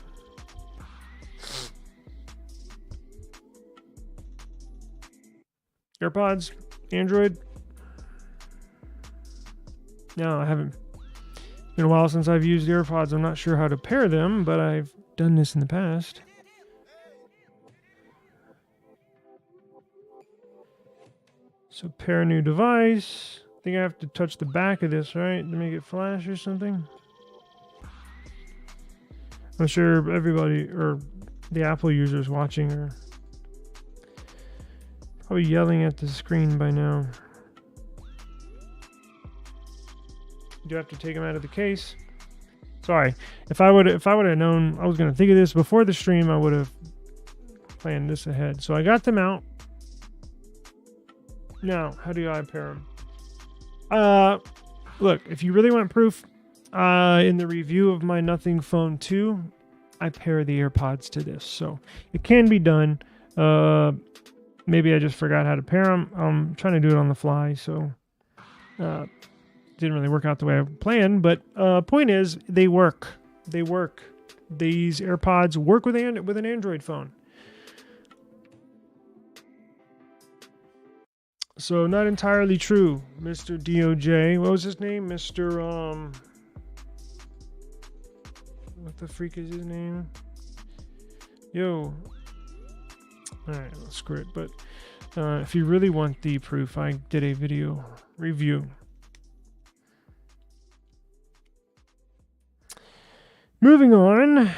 AirPods, Android. No, I haven't. It's been a while since I've used AirPods. I'm not sure how to pair them, but I've done this in the past. So pair new device. I think I have to touch the back of this, right, to make it flash or something. I'm sure everybody, or the Apple users watching, are probably yelling at the screen by now. Do I have to take them out of the case? Sorry, if I would have known I was going to think of this before the stream, I would have planned this ahead. So I got them out. Now, how do I pair them? Look, if you really want proof, in the review of my Nothing Phone 2, I pair the AirPods to this. So it can be done. Maybe I just forgot how to pair them. I'm trying to do it on the fly, so didn't really work out the way I planned. But point is, they work. They work. These AirPods work with an Android phone. So not entirely true, Mr. DOJ. What was his name? Mr. What the freak is his name? Yo. Alright, well, screw it. But if you really want the proof, I did a video review. Moving on.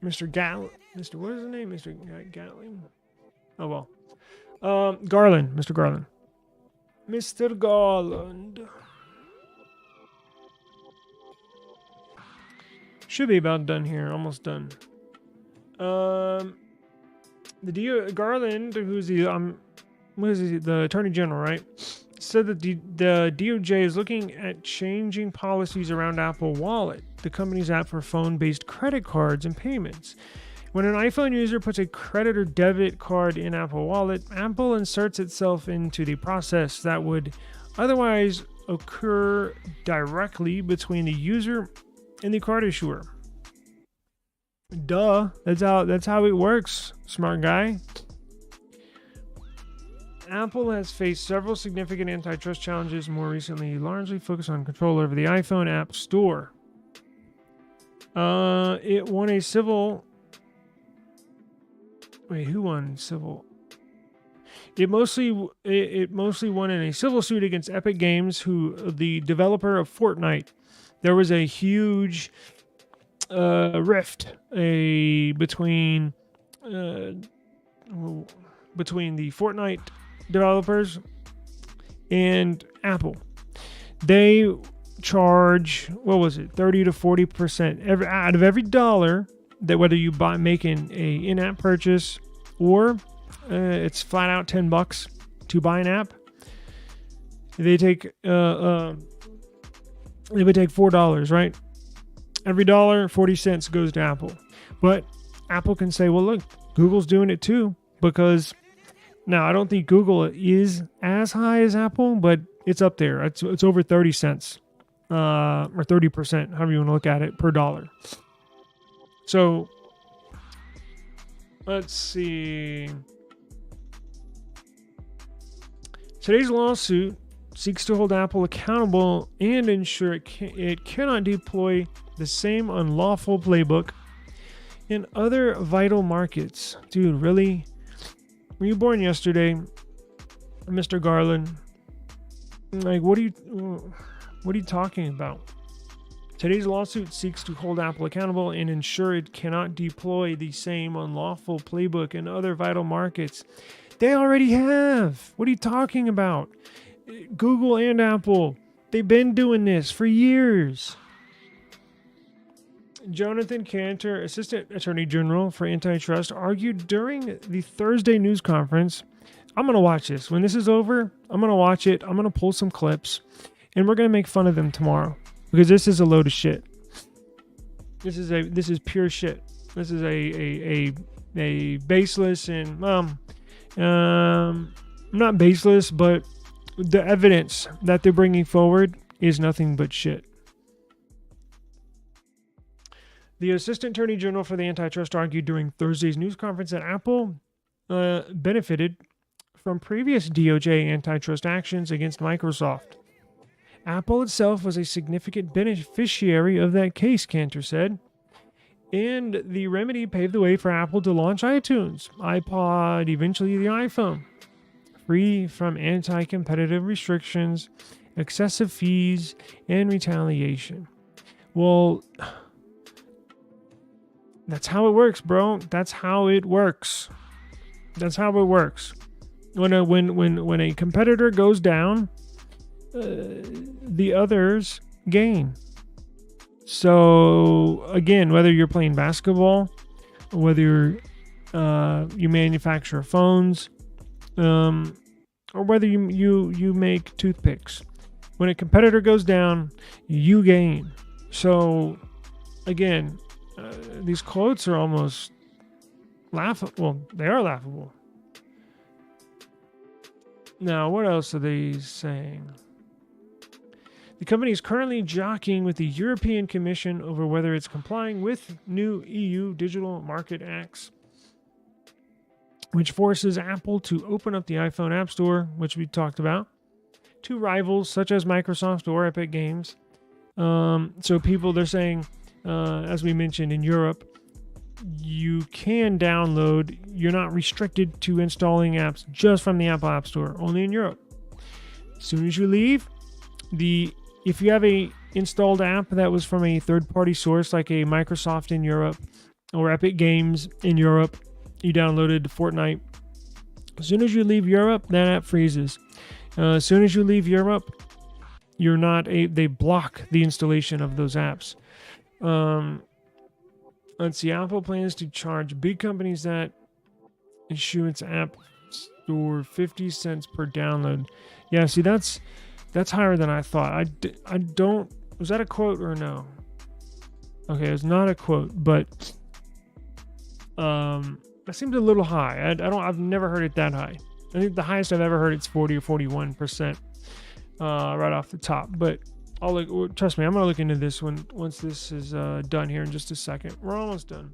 Mr. what is his name? Mr. Gatling? Oh, well. Garland. Mr. Garland. Mr. Garland. Should be about done here. Almost done. Garland, who's the Attorney General, right? Said that the DOJ is looking at changing policies around Apple Wallet, the company's app for phone-based credit cards and payments. When an iPhone user puts a credit or debit card in Apple Wallet, Apple inserts itself into the process that would otherwise occur directly between the user and the card issuer. Duh. That's how it works, smart guy. Apple has faced several significant antitrust challenges, more recently largely focused on control over the iPhone App Store. It won a civil... Wait, who won civil? It mostly won in a civil suit against Epic Games, who the developer of Fortnite. There was a huge rift between the Fortnite developers and Apple. They charge, what was it, 30 to 40% out of every dollar that, whether you make an in-app purchase or it's flat out $10 to buy an app. They take $4, right? Every dollar, 40 cents goes to Apple. But Apple can say, well, look, Google's doing it too, because now I don't think Google is as high as Apple, but it's up there. It's over 30 cents or 30%, however you want to look at it, per dollar. So let's see. Today's lawsuit seeks to hold Apple accountable and ensure it cannot deploy the same unlawful playbook in other vital markets. Dude, really? Were you born yesterday, Mr. Garland? Like, what are you talking about? Today's lawsuit seeks to hold Apple accountable and ensure it cannot deploy the same unlawful playbook in other vital markets. They already have. What are you talking about? Google and Apple, they've been doing this for years. Jonathan Cantor, Assistant Attorney General for Antitrust, argued during the Thursday news conference. I'm going to watch this. When this is over, I'm going to watch it. I'm going to pull some clips, and we're going to make fun of them tomorrow, because this is a load of shit. This is pure shit. This is a baseless and not baseless, but the evidence that they're bringing forward is nothing but shit. The Assistant Attorney General for the Antitrust argued during Thursday's news conference that Apple benefited from previous DOJ antitrust actions against Microsoft. Apple itself was a significant beneficiary of that case, Cantor said, and the remedy paved the way for Apple to launch iTunes, iPod, eventually the iPhone, free from anti-competitive restrictions, excessive fees, and retaliation. Well, that's how it works, bro. That's how it works. That's how it works. When a competitor goes down, the others gain. So again, whether you're playing basketball, whether you manufacture phones, or whether you make toothpicks, when a competitor goes down, you gain. So again, these quotes are almost laughable. Well, they are laughable. Now, what else are they saying? The company is currently jockeying with the European Commission over whether it's complying with new EU Digital Market Acts, which forces Apple to open up the iPhone App Store, which we talked about, to rivals such as Microsoft or Epic Games. So people, they're saying, as we mentioned in Europe, you can download, you're not restricted to installing apps just from the Apple App Store, only in Europe. As soon as you leave, if you have a installed app that was from a third-party source like a Microsoft in Europe or Epic Games in Europe, you downloaded Fortnite. As soon as you leave Europe, that app freezes. As soon as you leave Europe, they block the installation of those apps. Let's see. Apple plans to charge big companies that issue its app store 50 cents per download. Yeah, see, that's higher than I thought. I don't. Was that a quote or no? Okay, it's not a quote, but that seems a little high. I've never heard it that high. I think the highest I've ever heard it's 40 or 41%, right off the top. But trust me, I'm gonna look into this one once this is done here in just a second. We're almost done.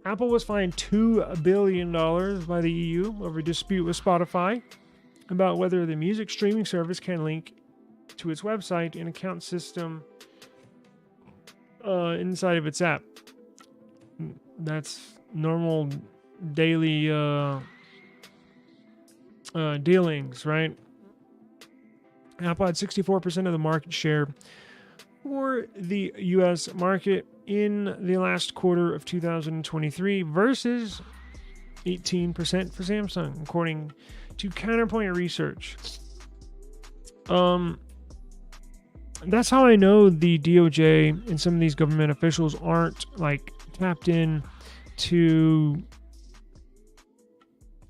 Apple was fined $2 billion by the EU over a dispute with Spotify about whether the music streaming service can link to its website and account system inside of its app. That's normal daily dealings, right? Apple had 64% of the market share for the U.S. market in the last quarter of 2023 versus 18% for Samsung, according to Counterpoint Research. That's how I know the DOJ and some of these government officials aren't like tapped in to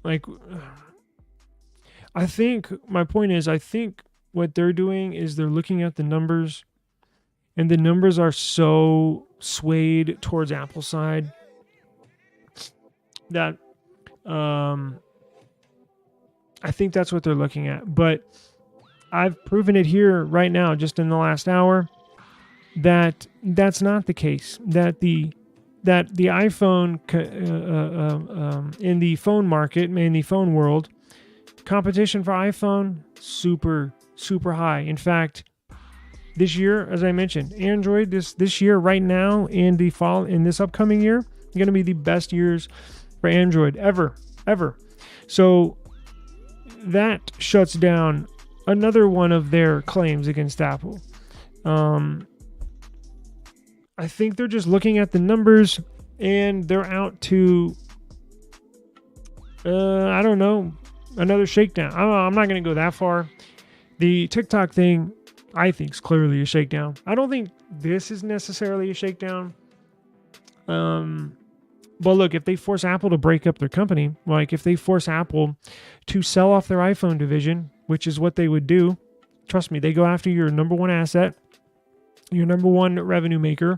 like. I think my point is, I think what they're doing is they're looking at the numbers, and the numbers are so swayed towards Apple's side that I think that's what they're looking at. But I've proven it here right now, just in the last hour, that that's not the case. That the iPhone in the phone market, in the phone world, competition for iPhone super high. In fact, this year, as I mentioned, Android this year right now and the fall in this upcoming year are going to be the best years for Android ever. So that shuts down another one of their claims against Apple. I think they're just looking at the numbers and they're out to, I don't know, another shakedown. I'm not going to go that far. The TikTok thing, I think, is clearly a shakedown. I don't think this is necessarily a shakedown. But look, if they force Apple to break up their company, like if they force Apple to sell off their iPhone division, which is what they would do, trust me, they go after your number one asset, your number one revenue maker,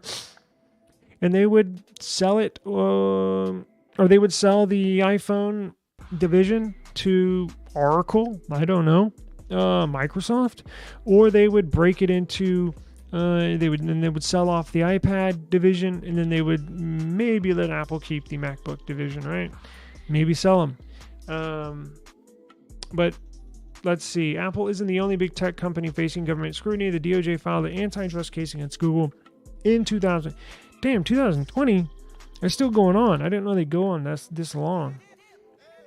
and they would sell it, or they would sell the iPhone division to Oracle, I don't know, Microsoft, or they would break it into, they would sell off the iPad division, and then they would maybe let Apple keep the MacBook division, right? Maybe sell them. But let's see. Apple isn't the only big tech company facing government scrutiny. The DOJ filed an antitrust case against Google in 2020. It's still going on. I didn't know they'd go on this long.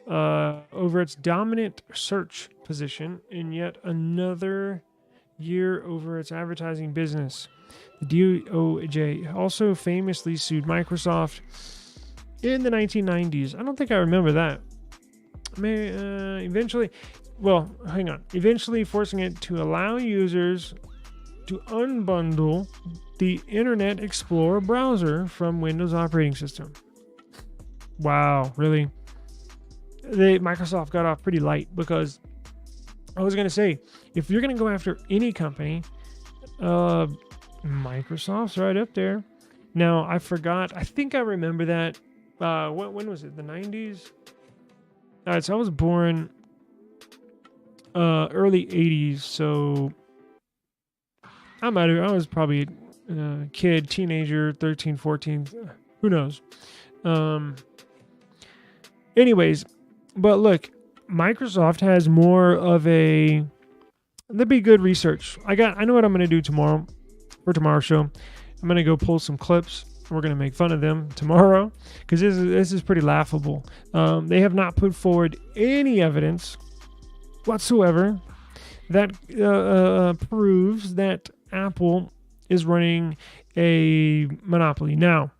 Over its dominant search position in yet another year over its advertising business. The DOJ also famously sued Microsoft in the 1990s. I don't think I remember that. Eventually forcing it to allow users to unbundle the Internet Explorer browser from Windows operating system. Wow, really? Microsoft got off pretty light because I was going to say, if you're going to go after any company, Microsoft's right up there. Now, I forgot. I think I remember that. When was it? The 90s? All right, so I was born early 80s, so I was probably a kid, teenager, 13, 14, who knows. Anyways, but look, Microsoft has more of a, that'd be good research. I know what I'm going to do tomorrow for tomorrow's show. I'm going to go pull some clips. We're going to make fun of them tomorrow because this is pretty laughable. They have not put forward any evidence whatsoever that proves that Apple is running a monopoly. Now,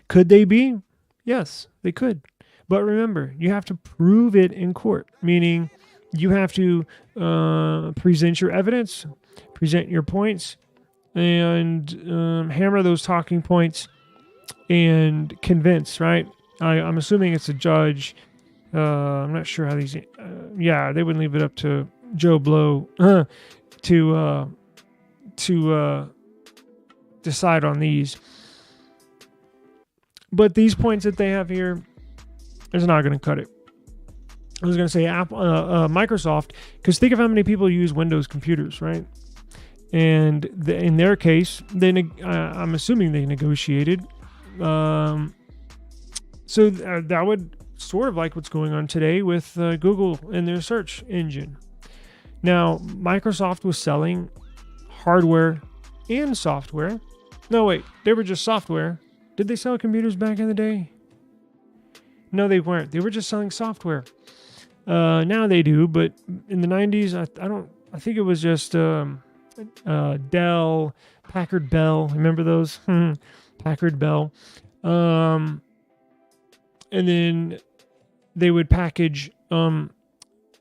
could they be? Yes, they could. But remember, you have to prove it in court, meaning you have to present your evidence, present your points, and hammer those talking points and convince, right? I'm assuming it's a judge. I'm not sure how these... they wouldn't leave it up to Joe Blow to decide on these. But these points that they have here is not going to cut it. I was going to say Microsoft, because think of how many people use Windows computers, right? And in their case, I'm assuming they negotiated. So that would sort of like what's going on today with Google and their search engine. Now, Microsoft was selling hardware and software. No, wait, they were just software. Did they sell computers back in the day? No, they weren't. They were just selling software. Now they do, but in the 90s, I think it was just Dell, Packard Bell. Remember those? Packard Bell. And then they would package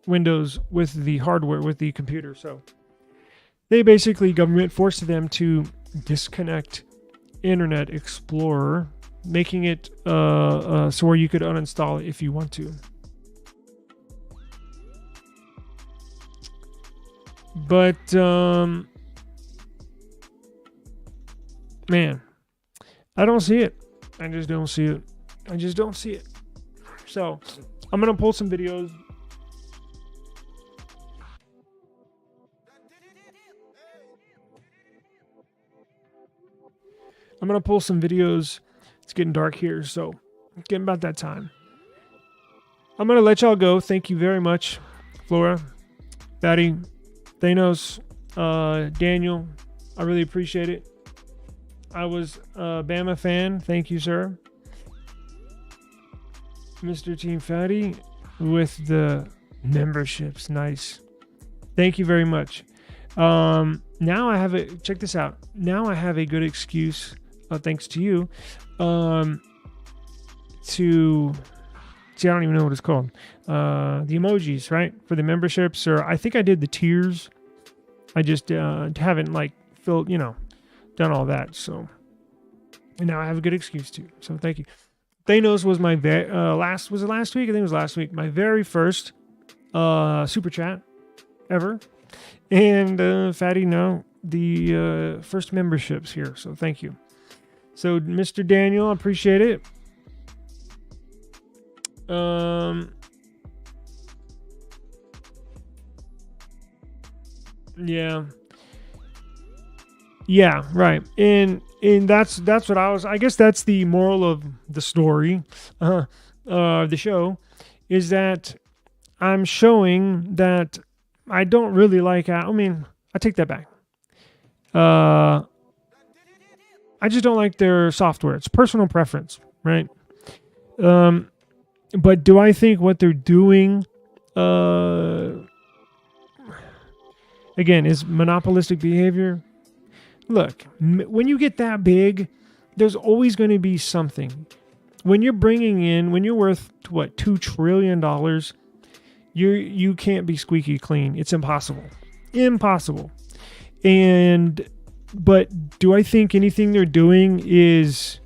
Windows with the hardware, with the computer. So they basically, government forced them to disconnect Internet Explorer, making it so where you could uninstall it if you want to. But man, I don't see it. I just don't see it. So I'm gonna pull some videos. It's getting dark here, so it's getting about that time. I'm gonna let y'all go. Thank you very much, Flora, Fatty, Thanos, Daniel. I really appreciate it. I was a Bama fan. Thank you, sir. Mr. Team Fatty with the memberships. Nice. Thank you very much. Now I have check this out. Now I have a good excuse, thanks to you, to see, I don't even know what it's called. The emojis, right? For the memberships, or I think I did the tiers. I just haven't filled, done all that. So, and now I have a good excuse to. So thank you. Thanos was my last week? I think it was last week. My very first super chat ever. And Fatty, the first memberships here. So thank you. So Mr. Daniel, I appreciate it. Yeah, right. And that's what I guess that's the moral of the story, the show, is that I'm showing that I don't really like, I take that back. I just don't like their software. It's personal preference, right? But do I think what they're doing, again, is monopolistic behavior? Look, when you get that big, there's always going to be something. When you're worth, $2 trillion, you can't be squeaky clean. It's impossible. But do I think anything they're doing is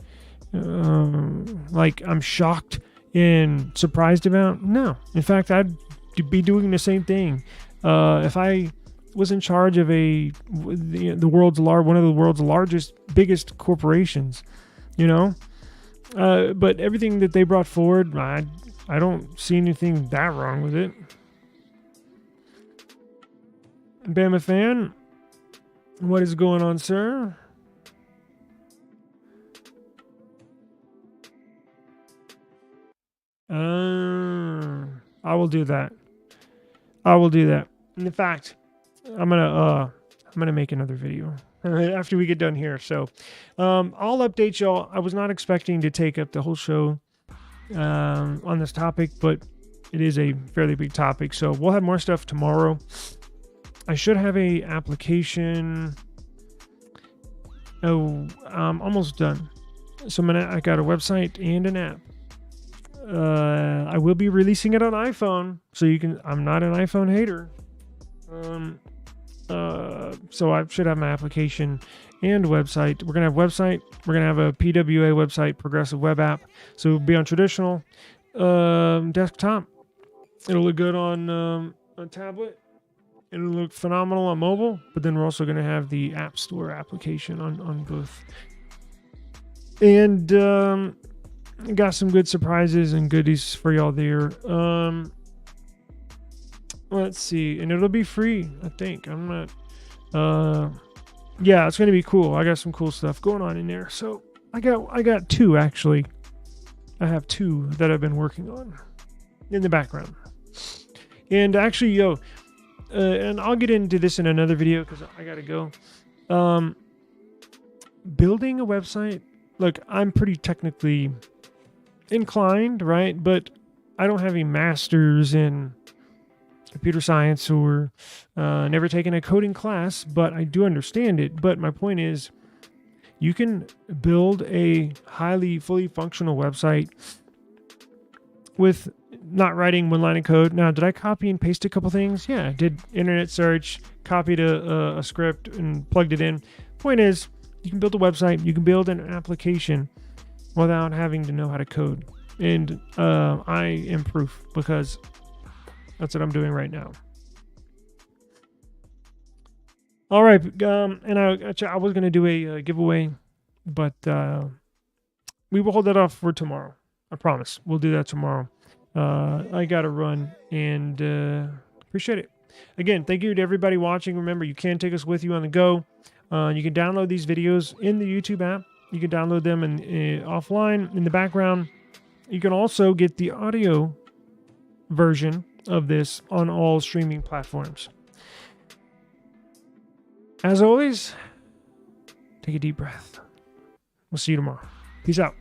I'm shocked and surprised about? No. In fact, I'd be doing the same thing. If I was in charge of the world's one of the world's biggest corporations, but everything that they brought forward, I don't see anything that wrong with it. Bama fan, what is going on, sir? I will do that. In fact, I'm gonna make another video after we get done here. So, I'll update y'all. I was not expecting to take up the whole show on this topic, but it is a fairly big topic. So we'll have more stuff tomorrow. I should have a application. Oh, I'm almost done. So I got a website and an app. I will be releasing it on iPhone, so you can. I'm not an iPhone hater. So I should have my application and website. We're gonna have website. We're gonna have a PWA website, progressive web app. So it'll be on traditional desktop. It'll look good on a tablet. It'll look phenomenal on mobile. But then we're also gonna have the App Store application on both. And got some good surprises and goodies for y'all there. Let's see, and it'll be free, I think. I'm not. Yeah, it's gonna be cool. I got some cool stuff going on in there. So I got two actually. I have two that I've been working on in the background. And actually, and I'll get into this in another video because I gotta go. Building a website. Look, I'm pretty technically inclined, right? But I don't have a master's in computer science or never taken a coding class, but I do understand it. But my point is, you can build a fully functional website with not writing one line of code. Now, did I copy and paste a couple things? Yeah, I did internet search, copied a script and plugged it in. Point is, you can build a website, you can build an application without having to know how to code. And I am proof, because that's what I'm doing right now. All right, and I was going to do a giveaway, but we will hold that off for tomorrow. I promise. We'll do that tomorrow. I got to run, and appreciate it. Again, thank you to everybody watching. Remember, you can take us with you on the go. You can download these videos in the YouTube app. You can download them offline in the background. You can also get the audio version of this on all streaming platforms. As always, take a deep breath. We'll see you tomorrow. Peace out.